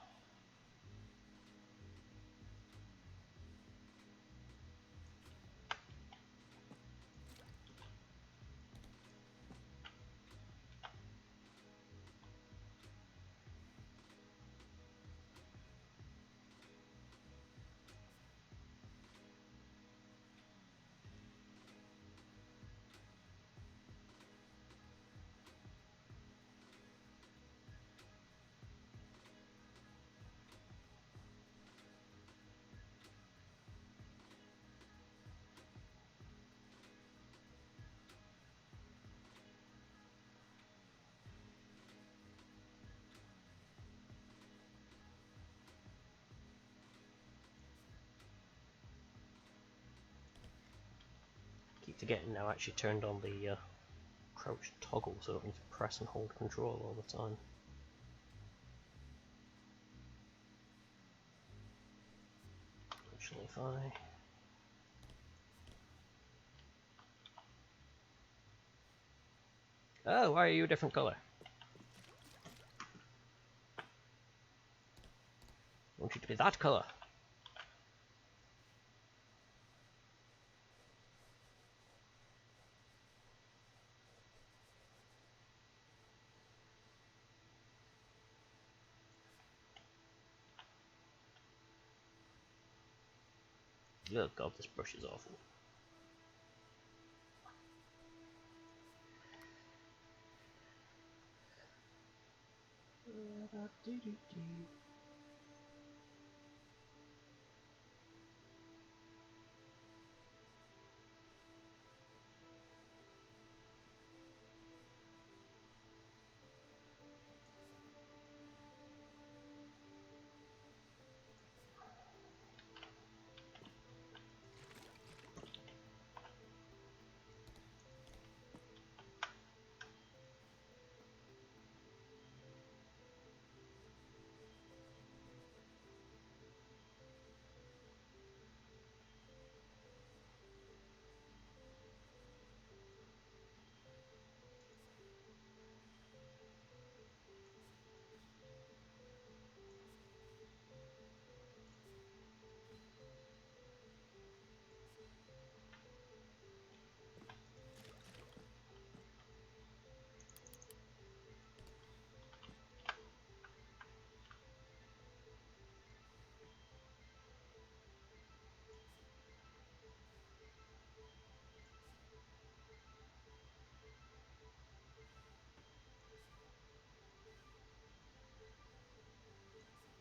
Keep forgetting now I actually turned on the crouch toggle so I don't need to press and hold control all the time. Actually, if I... Oh, why are you a different colour? I want you to be that colour. Oh god, this brush is awful.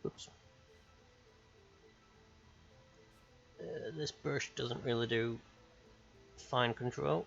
Oops. This brush doesn't really do fine control.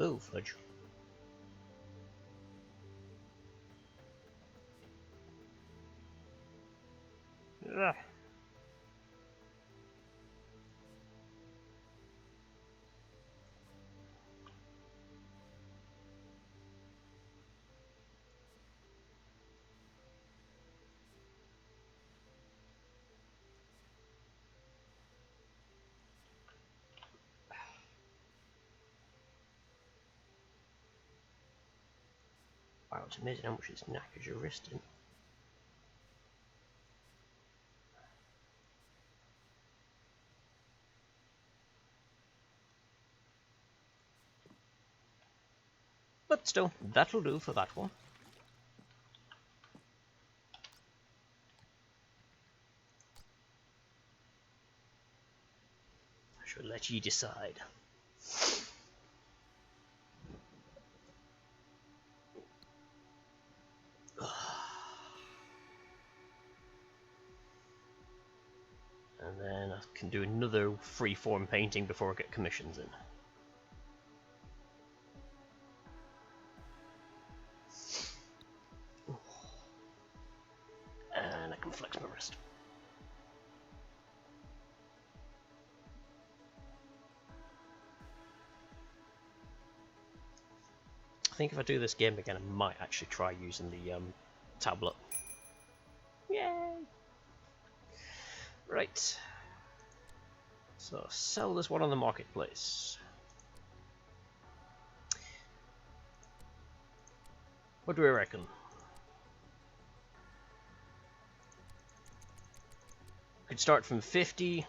Oh, fudge. Ugh. Wow, it's amazing how much it's knackers your wrist in. But still, that'll do for that one. I shall let ye decide. And then I can do another freeform painting before I get commissions in. And I can flex my wrist. I think if I do this game again, I might actually try using the tablet. Yay! Right. So, sell this one on the marketplace. What do we reckon? Could start from 50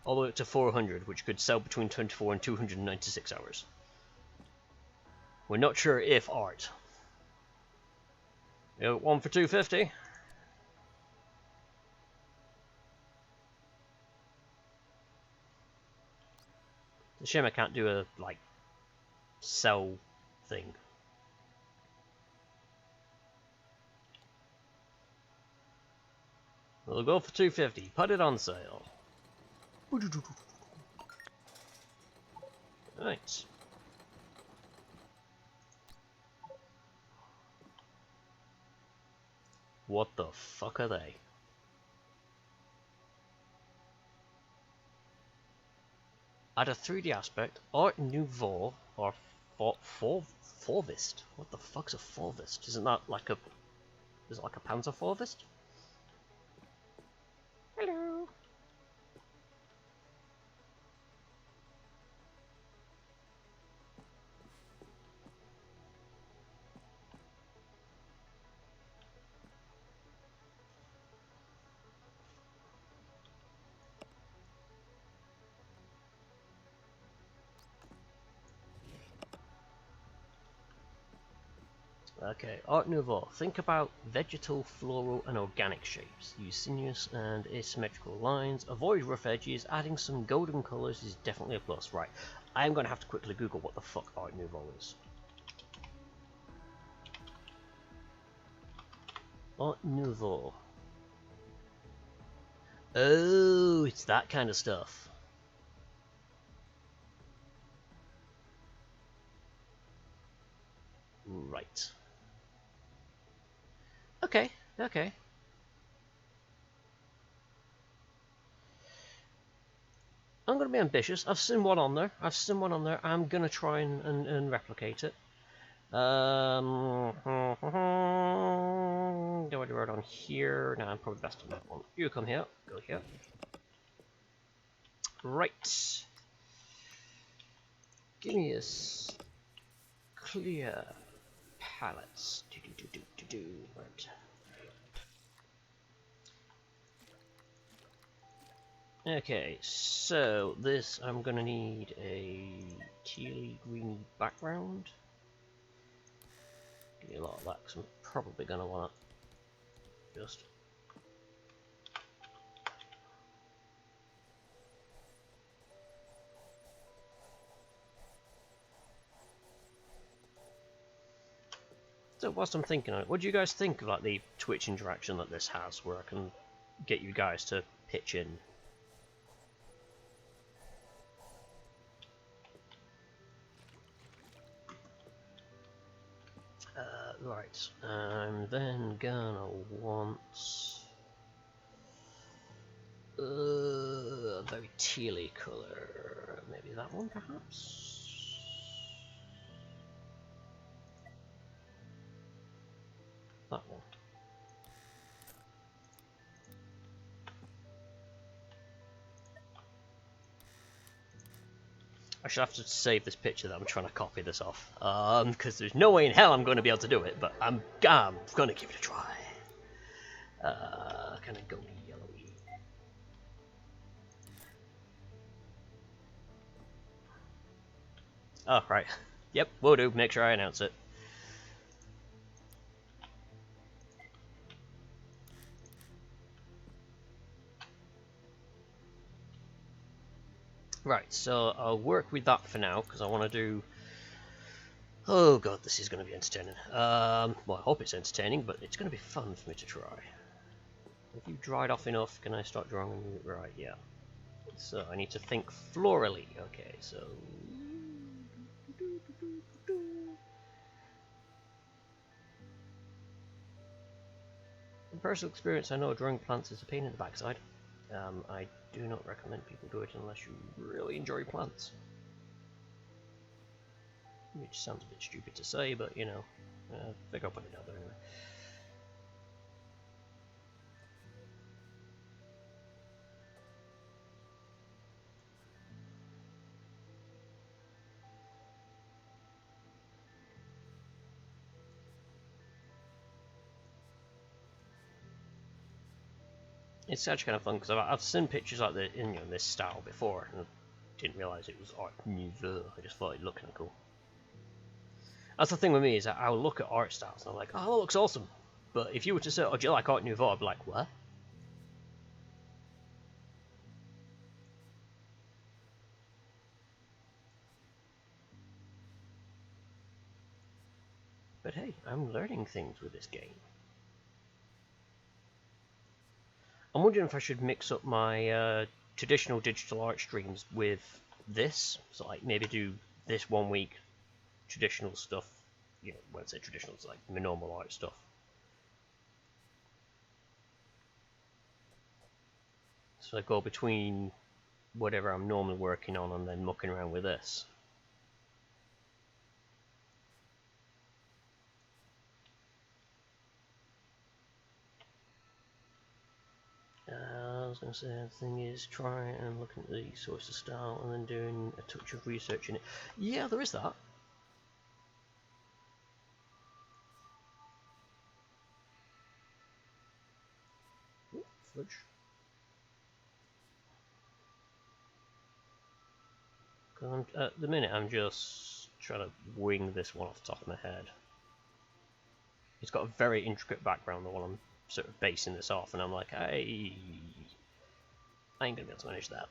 all the way up to 400, which could sell between 24 and 296 hours. We're not sure if art. You know, one for 250. It's a shame I can't do a like sell thing. We'll go for 250. Put it on sale. Right. What the fuck are they? Add a 3D aspect, Art Nouveau, or Fauvist. What the fuck's a Fauvist? Isn't that like a... Is it like a Panzer Fauvist? Hello. Okay, Art Nouveau. Think about vegetal, floral, and organic shapes. Use sinuous and asymmetrical lines. Avoid rough edges. Adding some golden colours is definitely a plus. Right, I'm going to have to quickly Google what the fuck Art Nouveau is. Art Nouveau. Oh, it's that kind of stuff. Right. Okay, okay. I'm going to be ambitious. I've seen one on there. I'm going to try and replicate it. Do I do it on here? No, I'm probably best on that one. You come here. Go here. Right. Give me a clear palettes. Right. Okay, so this I'm gonna need a tealy greeny background. Give me a lot of that because I'm probably gonna want to just So whilst I'm thinking on it, what do you guys think about the Twitch interaction that this has, where I can get you guys to pitch in? Right, I'm then gonna want a very tealy colour, maybe that one perhaps? That one. I should have to save this picture that I'm trying to copy this off, because there's no way in hell I'm going to be able to do it, but I'm going to give it a try. Kind of goldy yellowy. Oh, right. Yep, will do. Make sure I announce it. Right, so I'll work with that for now, because I want to do... Oh god, this is going to be entertaining. Well, I hope it's entertaining, but it's going to be fun for me to try. Have you dried off enough? Can I start drawing? Right, yeah. So I need to think florally. Okay, so... From personal experience, I know drawing plants is a pain in the backside. I do not recommend people do it unless you really enjoy plants. Which sounds a bit stupid to say, but you know, think I'll put it out there anyway. It's actually kind of fun because I've seen pictures like this in this style before, and I didn't realise it was Art Nouveau. I just thought it looked kind of cool. That's the thing with me, is that I'll look at art styles and I'm like, oh, that looks awesome. But if you were to say, oh, do you like Art Nouveau? I'd be like, what? But hey, I'm learning things with this game. I'm wondering if I should mix up my traditional digital art streams with this. So like maybe do this 1 week traditional stuff. You know, when I say traditional, it's like my normal art stuff. So I go between whatever I'm normally working on and then mucking around with this. I was going to say, the thing is, try and looking at the source of style and then doing a touch of research in it. Yeah, there is that. Ooh, fudge. At the minute, I'm just trying to wing this one off the top of my head. It's got a very intricate background, the one I'm sort of basing this off, and I'm like, I ain't gonna be able to manage that.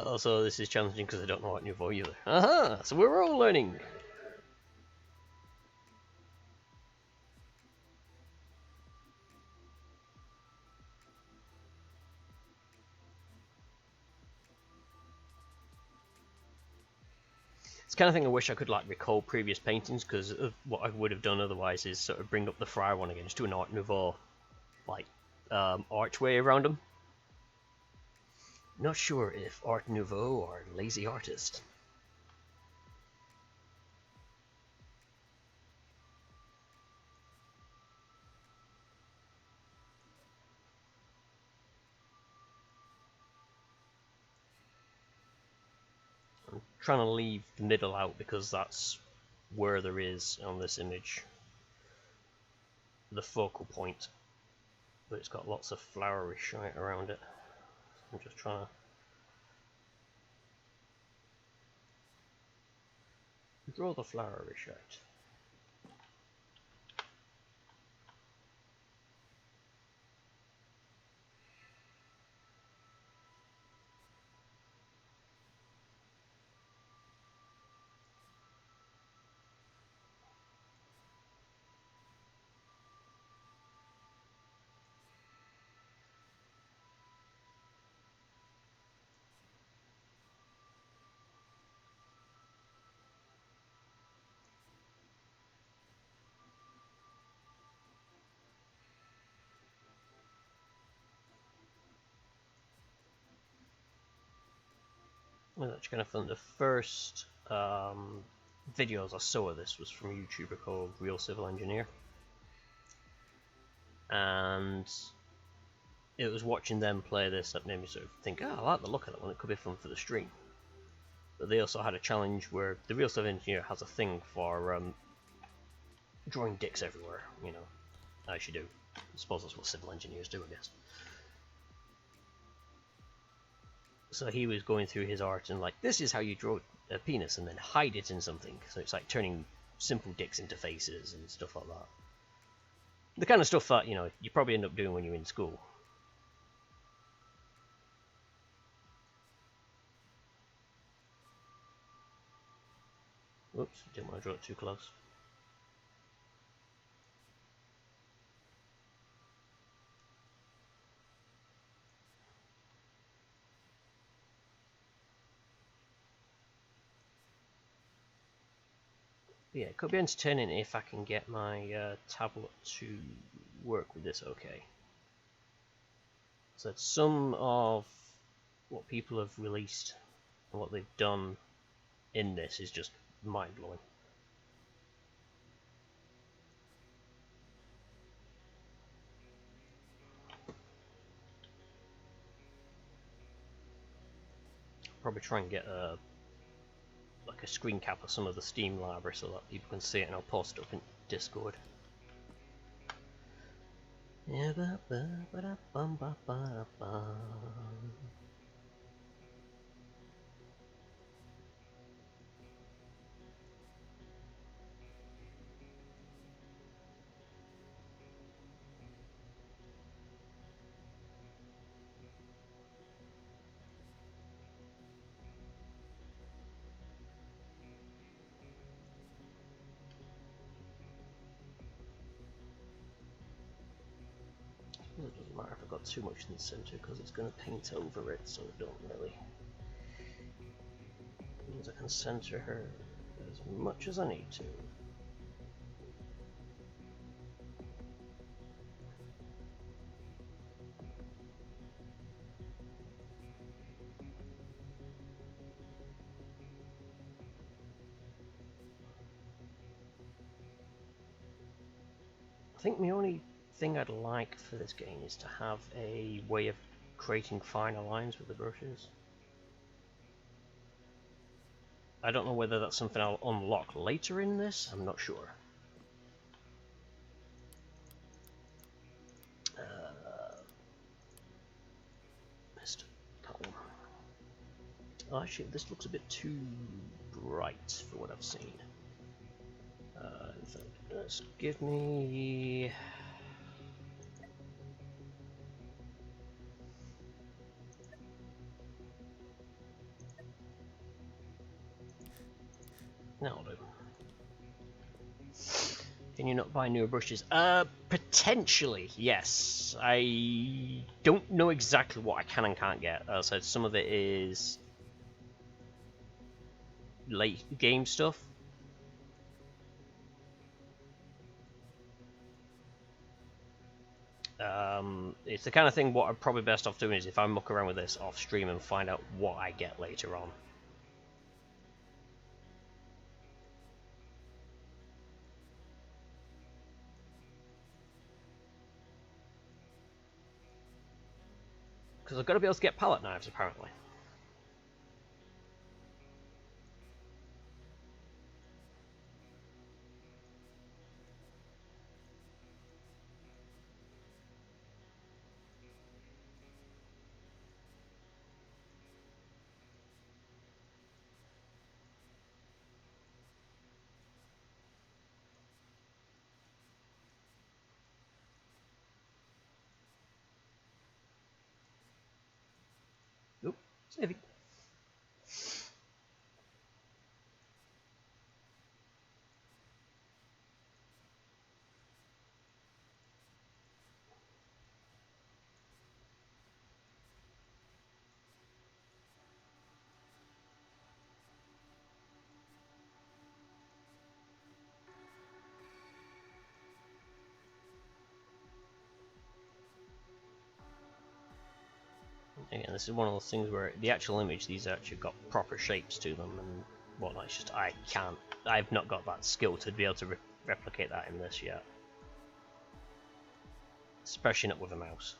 Also, this is challenging because I don't know Art Nouveau either. Aha! So we're all learning! It's the kind of thing I wish I could like recall previous paintings, because what I would have done otherwise is sort of bring up the Friar one again, just do an Art Nouveau like archway around them. Not sure if Art Nouveau or lazy artist. I'm trying to leave the middle out because that's where there is on this image the focal point, but it's got lots of flowery shite around it. I'm just trying to draw the flowery shite. Well, that's kind of fun. The first videos I saw of this was from a YouTuber called Real Civil Engineer, and it was watching them play this that made me sort of think, oh, I like the look of that one, it could be fun for the stream. But they also had a challenge where the Real Civil Engineer has a thing for drawing dicks everywhere, you know, as you do. I suppose that's what civil engineers do, I guess. So he was going through his art and like, this is how you draw a penis and then hide it in something. So it's like turning simple dicks into faces and stuff like that. The kind of stuff that, you know, you probably end up doing when you're in school. Whoops, didn't want to draw it too close. But yeah, it could be entertaining if I can get my tablet to work with this okay. So some of what people have released and what they've done in this is just mind-blowing. Probably try and get a like a screen cap of some of the Steam library so that people can see it, and I'll post it up in Discord. got too much in the center because it's going to paint over it, so I don't really. It means I can center her as much as I need to. I think the only thing I'd like for this game is to have a way of creating finer lines with the brushes. I don't know whether that's something I'll unlock later in this, I'm not sure. Missed that one. Oh, actually, this looks a bit too bright for what I've seen. In fact, let's give me... That'll do. Can you not buy newer brushes? Potentially, yes. I don't know exactly what I can and can't get. As I said, some of it is late game stuff. It's the kind of thing what I'm probably best off doing is if I muck around with this off stream and find out what I get later on. Because I've got to be able to get palette knives apparently. Oop, saving. Again, this is one of those things where the actual image, these actually got proper shapes to them and whatnot. It's just I've not got that skill to be able to replicate that in this yet. Especially not with a mouse.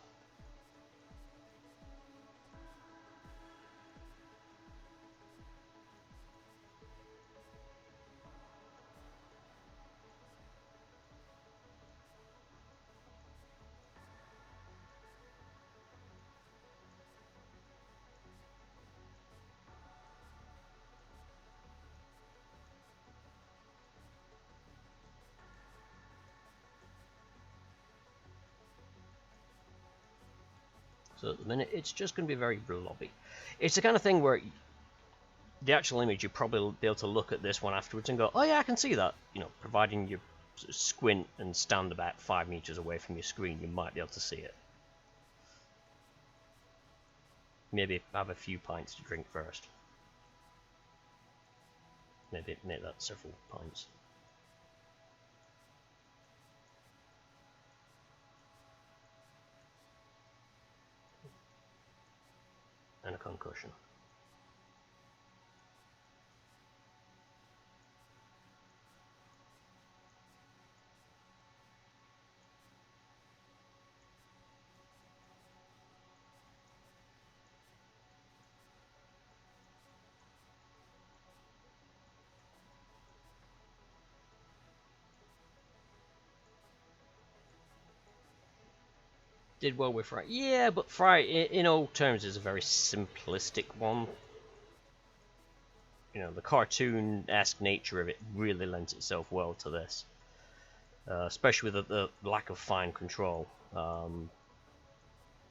So at the minute, it's just going to be very blobby. It's the kind of thing where the actual image, you'll probably be able to look at this one afterwards and go, oh yeah, I can see that. You know, providing you squint and stand about 5 meters away from your screen, you might be able to see it. Maybe have a few pints to drink first. Maybe make that several pints. And a concussion. Did well with Fry. Yeah, but Fry, in all terms, is a very simplistic one. You know, the cartoon-esque nature of it really lends itself well to this. Especially with the lack of fine control. You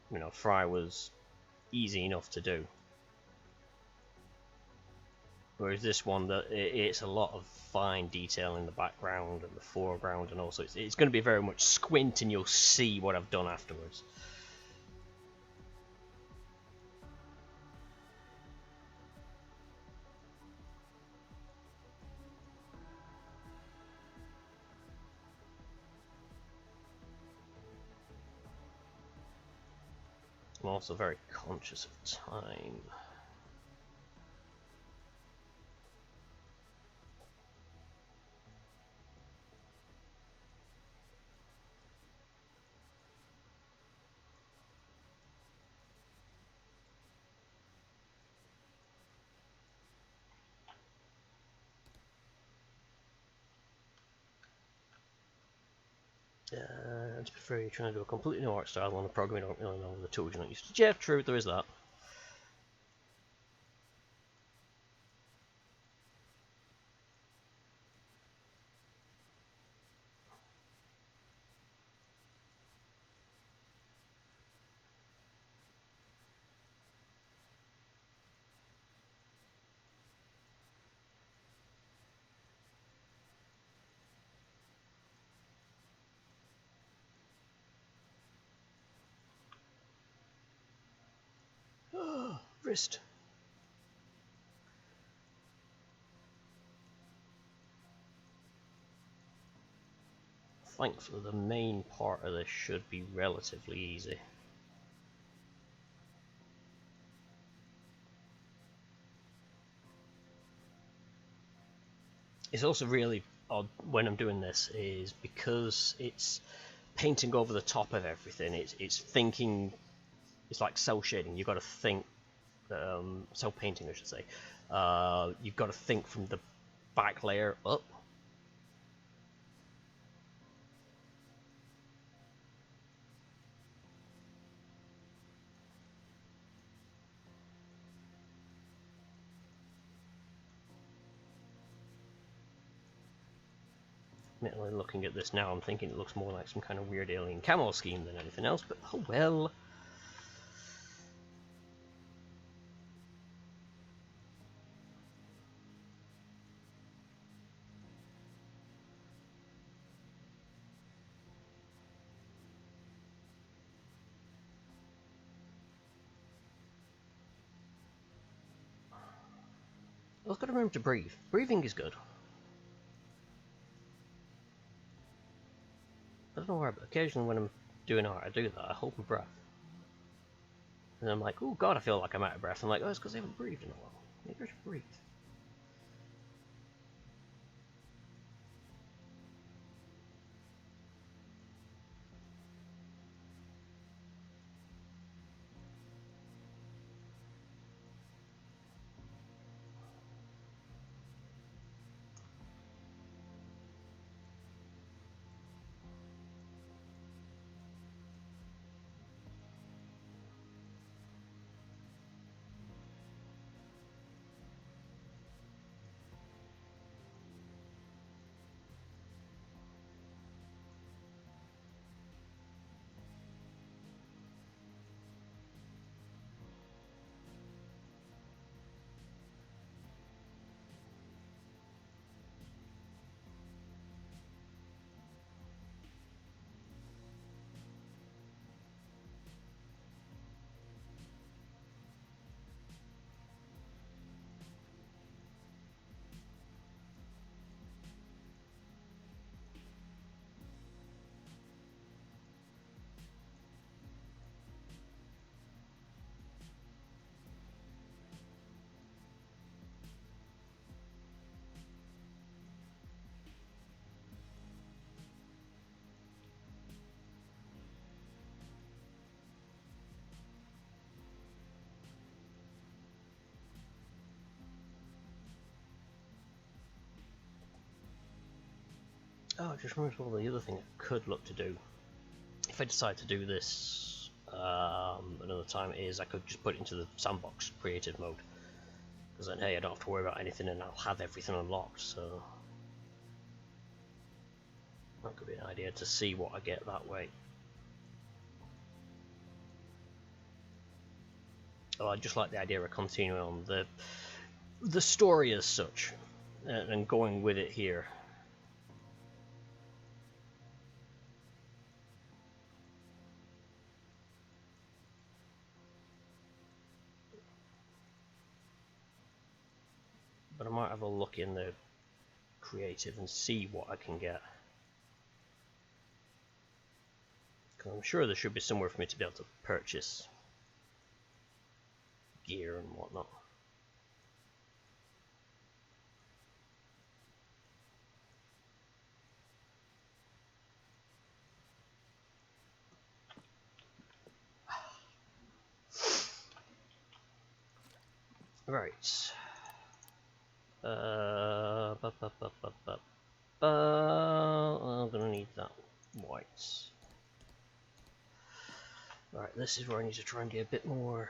know, Fry was easy enough to do. Whereas this one, it's a lot of fine detail in the background and the foreground, and also it's going to be very much squint and you'll see what I've done afterwards. I'm also very conscious of time. I just prefer you trying to do a completely new art style on a program you don't really know the tools you're not used to. Yeah, true, there is that. Wrist. Thankfully, the main part of this should be relatively easy. It's also really odd when I'm doing this is because it's painting over the top of everything. It's thinking. It's like cell shading. You've got to think. Cell painting, I should say. You've got to think from the back layer up. Admittedly, looking at this now, I'm thinking it looks more like some kind of weird alien camo scheme than anything else, but oh well. I've got to remember to breathe. Breathing is good. I don't know why, but occasionally when I'm doing art, I do that. I hold my breath. And I'm like, oh god, I feel like I'm out of breath. I'm like, oh, it's because I haven't breathed in a while. Maybe I should breathe. Oh, I just remembered all the other thing I could look to do. If I decide to do this another time, is I could just put it into the sandbox creative mode. Because then, hey, I don't have to worry about anything and I'll have everything unlocked, so... that could be an idea to see what I get that way. Oh, I just like the idea of continuing on the story as such, and going with it here. But I might have a look in the creative and see what I can get. Because I'm sure there should be somewhere for me to be able to purchase gear and whatnot. Right. I'm gonna need that white. Right, this is where I need to try and get a bit more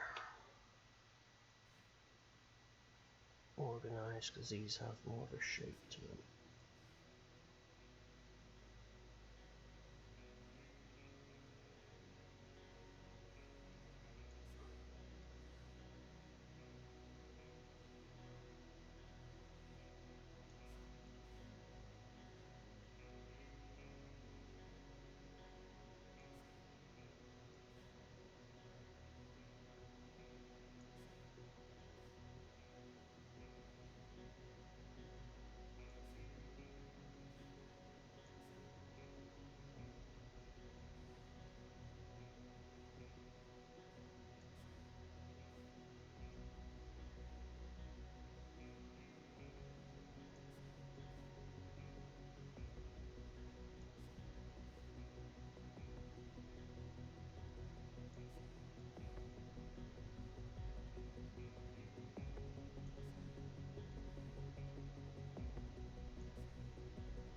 organized, because these have more of a shape to them.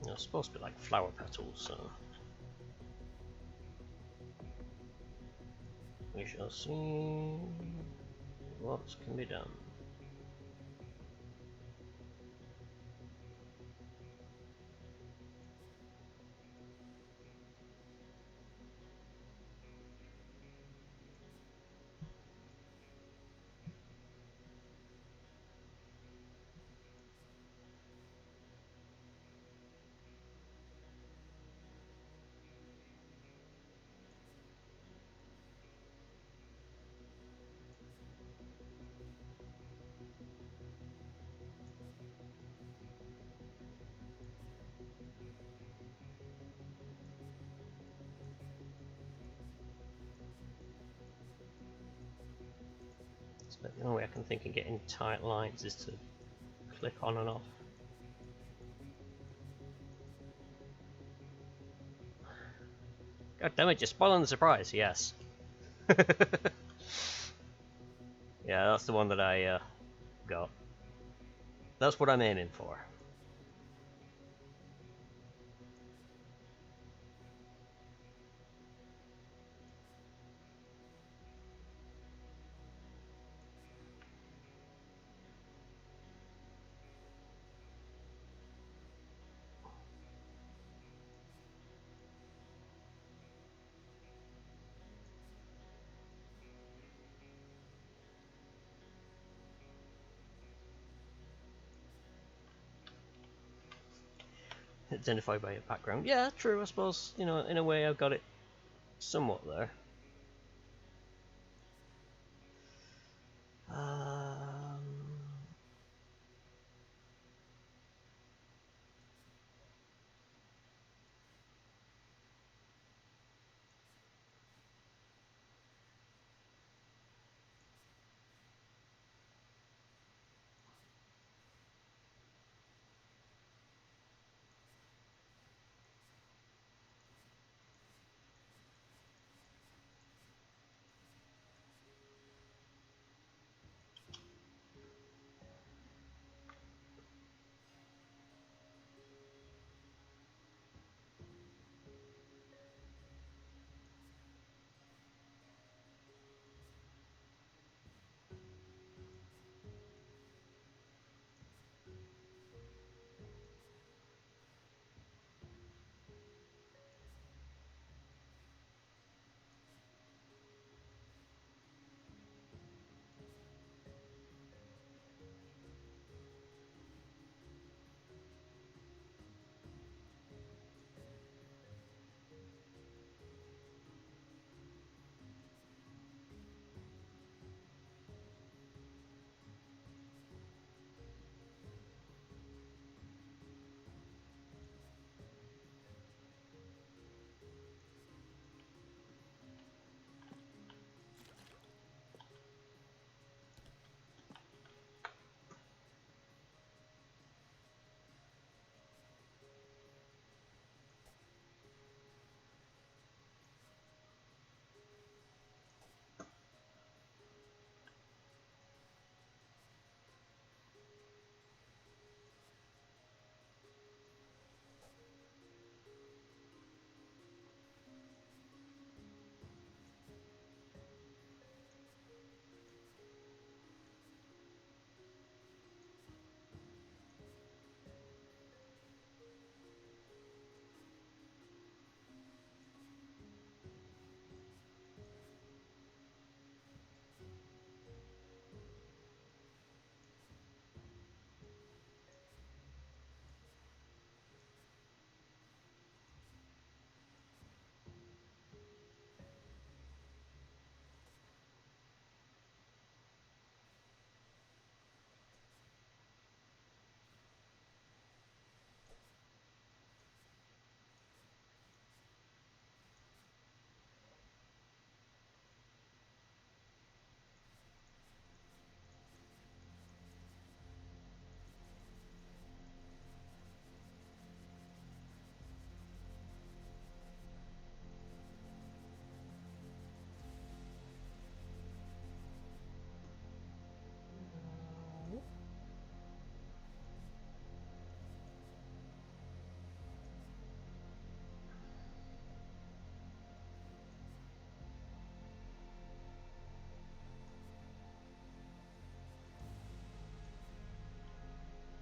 They're supposed to be like flower petals, so we shall see what can be done. But the only way I can think of getting tight lines is to click on and off. God damn it, you're spoiling the surprise, yes. Yeah, that's the one that I got. That's what I'm aiming for. Identified by your background. Yeah, true, I suppose. You know, in a way I've got it somewhat there.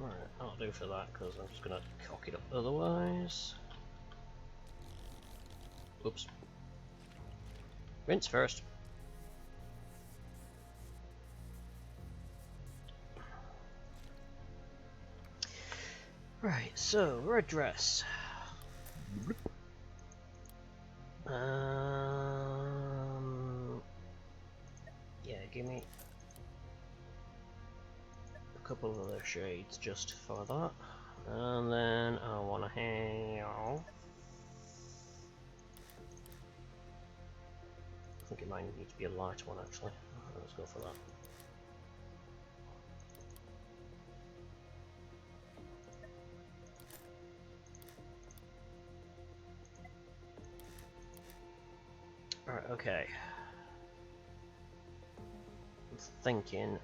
Right, that'll do for that, because I'm just going to cock it up otherwise. Oops. Rinse first. Right, so, red dress. Yeah, give me a couple of other shades just for that. And then I want to have... I think it might need to be a light one actually. Let's go for that. Alright, okay. I'm thinking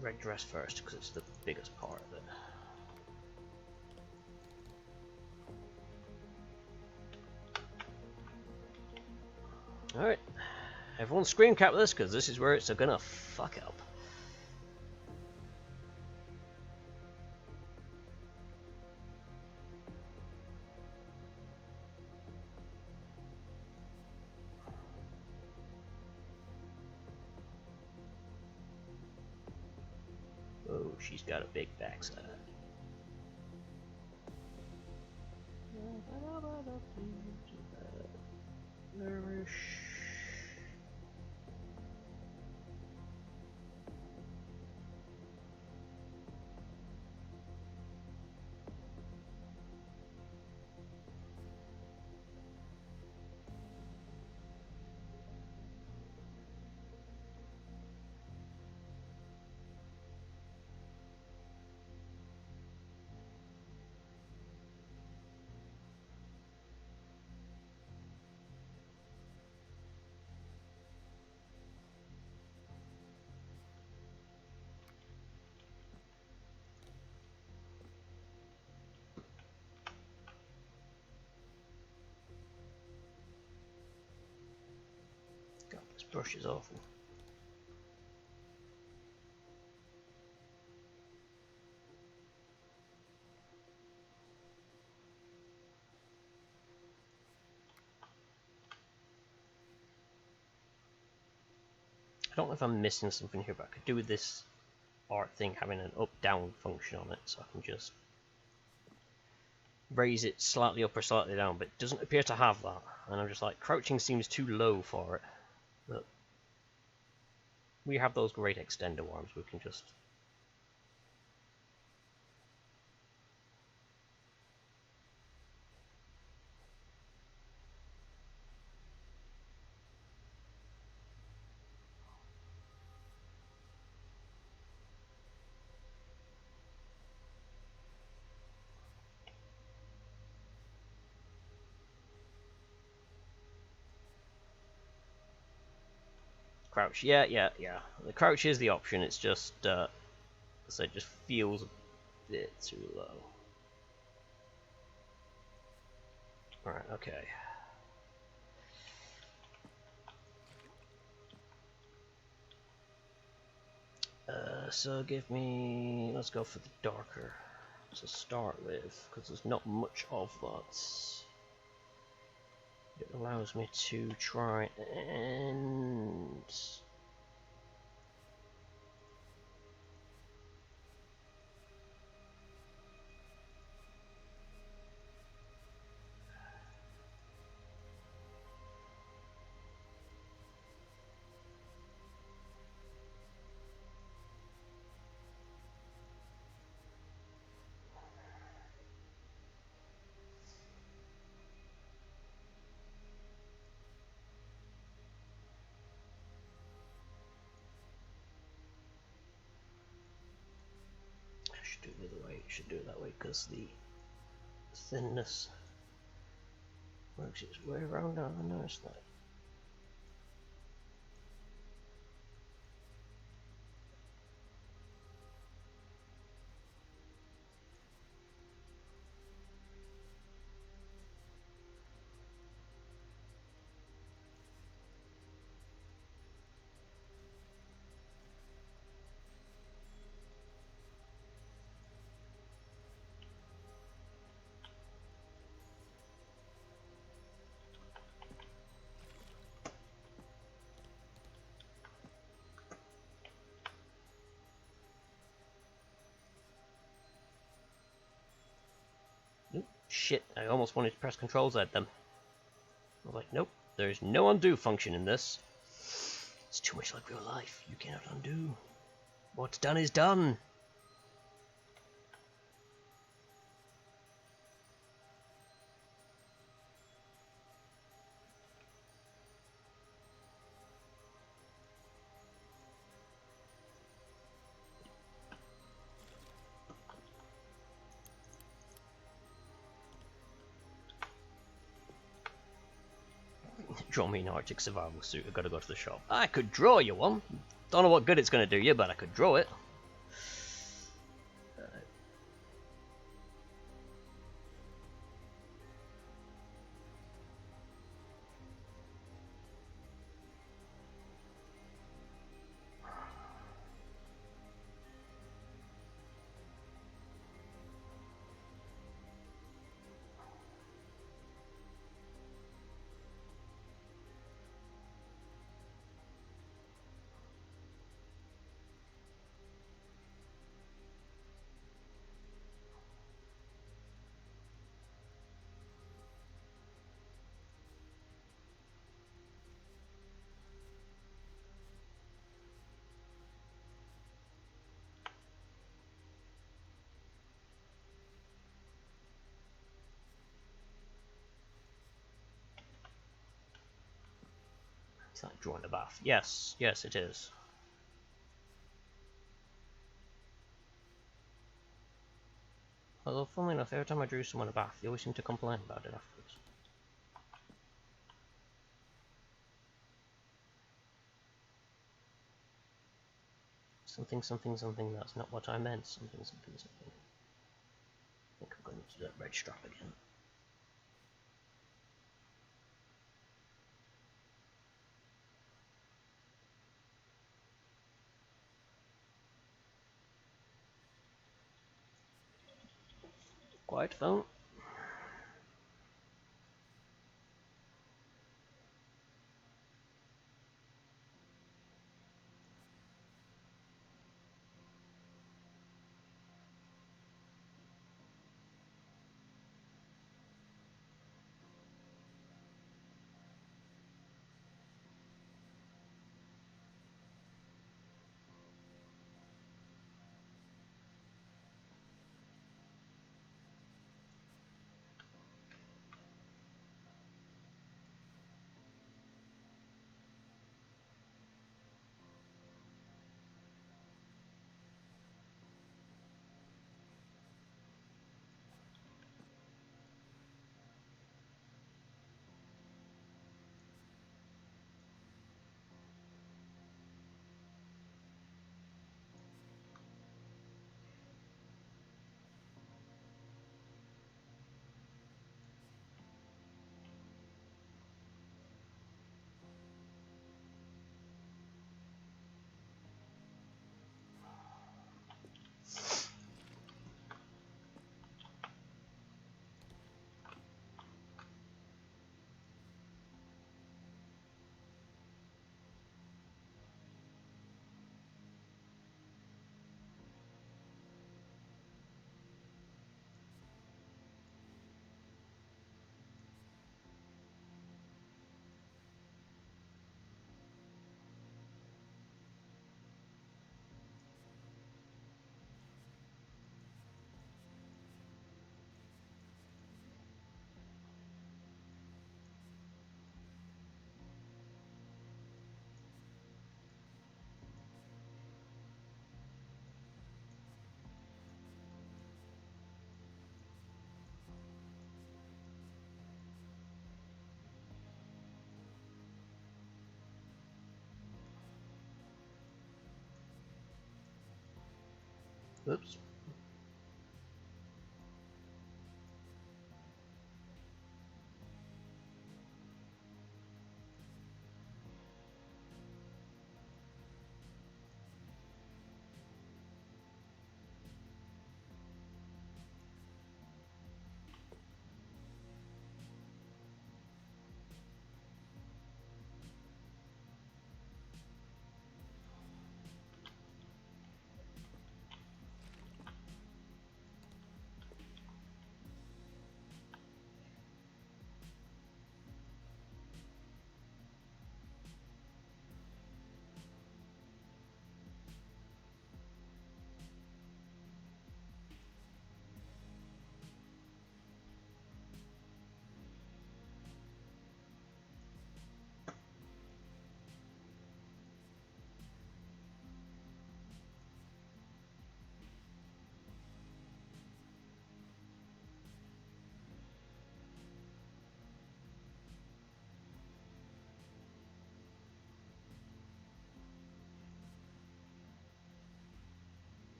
red dress first because it's the biggest part of it. Alright. Everyone scream cap this because this is where it's gonna fuck up. Oh, she's got a big backside. God, this brush is awful. I don't know if I'm missing something here, but I could do with this art thing having an up-down function on it, so I can just raise it slightly up or slightly down, but it doesn't appear to have that. And I'm just like, crouching seems too low for it. But we have those great extender arms, we can just... Crouch, yeah. The crouch is the option, it's just, so it just feels a bit too low. Alright, okay. So give me, let's go for the darker to start with, because there's not much of that. It allows me to try and... should do it the other way. Should do it that way because the thinness works its way around. I noticed that. Shit, I almost wanted to press Control Z them. I was like, nope, there's no undo function in this. It's too much like real life. You cannot undo. What's done is done. Draw me an Arctic survival suit. I've got to go to the shop. I could draw you one. Don't know what good it's going to do you, but I could draw it. It's like drawing a bath. Yes, yes, it is. Although, funnily enough, every time I drew someone a bath, they always seem to complain about it afterwards. Something, something, something, that's not what I meant. Something, something, something. I think I'm going to do that red strap again. Quiet phone. Oops.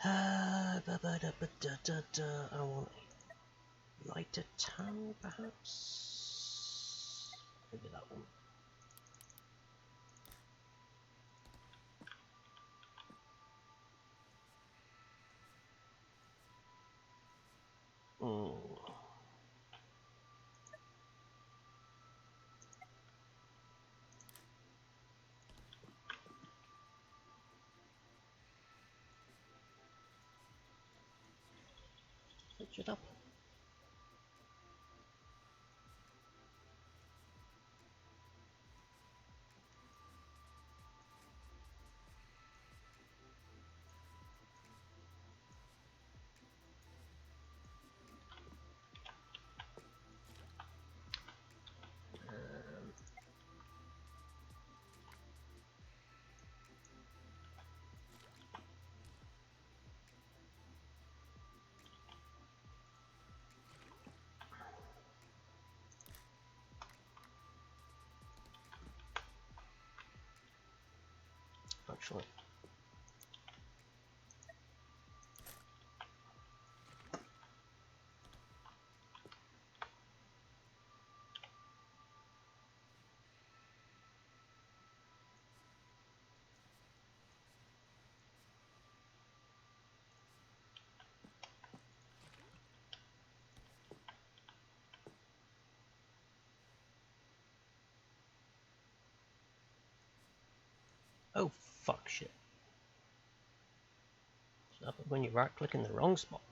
I want a lighter tan, perhaps. Maybe that one. Switch it up. Actually. Oh, fuck shit. What's happened when you right click in the wrong spot?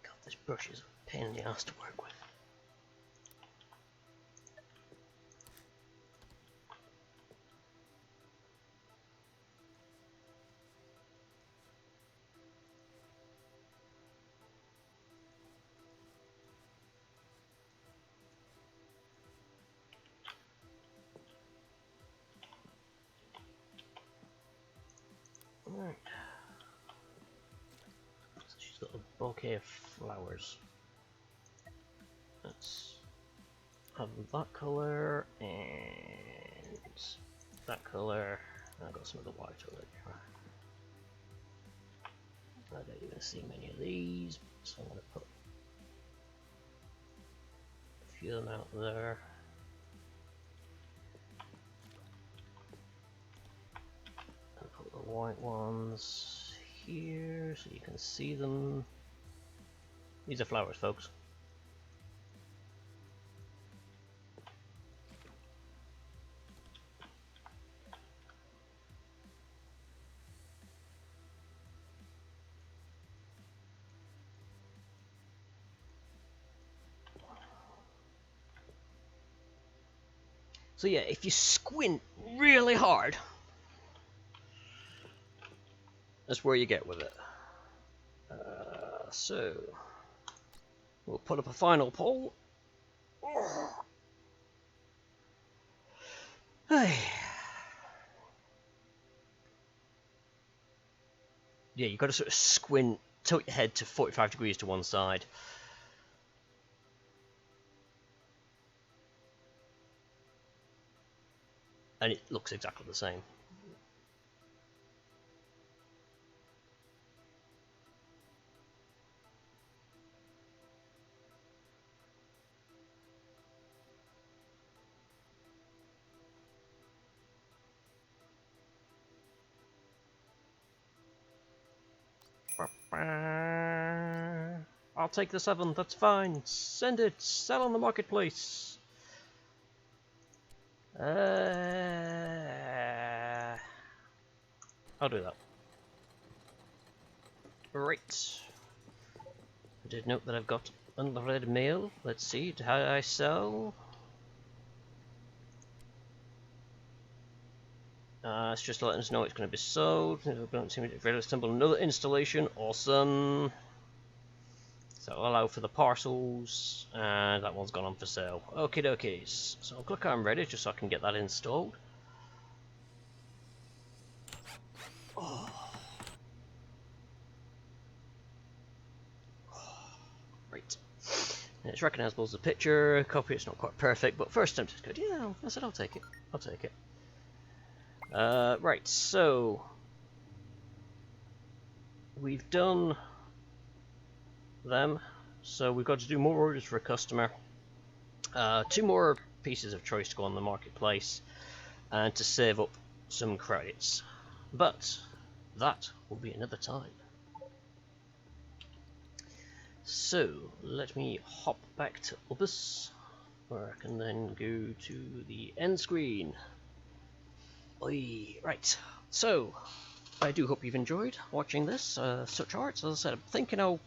God, this brush is a pain in the ass to work with. Alright. So she's got a bouquet of flowers. Let's have that colour and that colour. I've got some of the white already. I don't even see many of these, so I'm going to put a few of them out there. And put the white ones here so you can see them. These are flowers, folks. So yeah, if you squint really hard, that's where you get with it. So we'll put up a final poll. Hey. Yeah, you've got to sort of squint, tilt your head to 45 degrees to one side. And it looks exactly the same. I'll take the 7, that's fine. Send it, sell on the marketplace. I'll do that. Right. I did note that I've got unread mail. Let's see, how do I sell? It's just letting us know it's going to be sold. Don't seem to really assemble another installation. Awesome. So I'll allow for the parcels, and that one's gone on for sale. Okie dokies. So I'll click on ready just so I can get that installed. Oh. Right. And it's recognisable as a picture. Copy, it's not quite perfect, but first attempt is good. Yeah, I said I'll take it. I'll take it. Right, so we've done them, so we've got to do more orders for a customer, 2 more pieces of choice to go on the marketplace, and to save up some credits, but that will be another time. So let me hop back to Ubus, where I can then go to the end screen. Right, so I do hope you've enjoyed watching this Suchart. As I said, I'm thinking I'll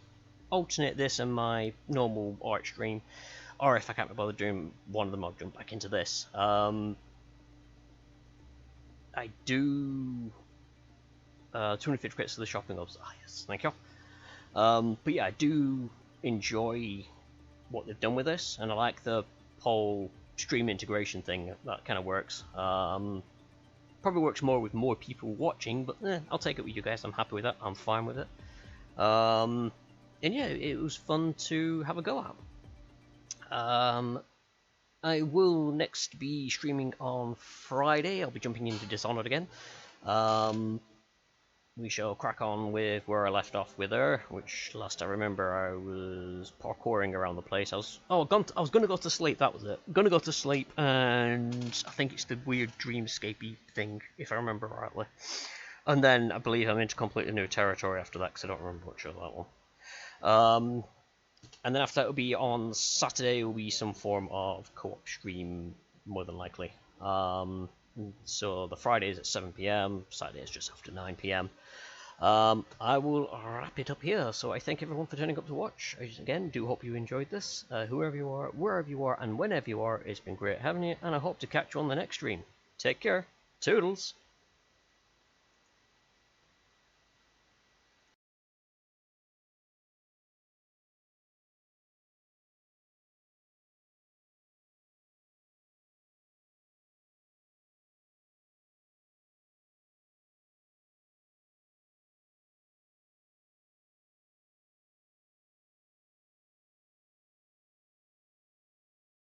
alternate this and my normal art stream, or if I can't be bothered doing one of them, I'll jump back into this. I do 250 credits for the shopping hubs. Ah, yes, thank you. But yeah, I do enjoy what they've done with this, and I like the whole stream integration thing. That kind of works. Probably works more with more people watching, but I'll take it with you guys. I'm happy with that. I'm fine with it. And yeah, it was fun to have a go at. I will next be streaming on Friday. I'll be jumping into Dishonored again. We shall crack on with where I left off with her, which last I remember I was parkouring around the place. I was going to go to sleep, that was it. Going to go to sleep, and I think it's the weird dreamscapey thing, if I remember rightly. And then I believe I'm into completely new territory after that, because I don't remember much of that one. And then after that will be on Saturday, will be some form of co-op stream, more than likely. So the Friday is at 7 PM, Saturday is just after 9 PM. I will wrap it up here, so I thank everyone for turning up to watch. I, again, do hope you enjoyed this. Whoever you are, wherever you are, and whenever you are, it's been great having you, and I hope to catch you on the next stream. Take care. Toodles!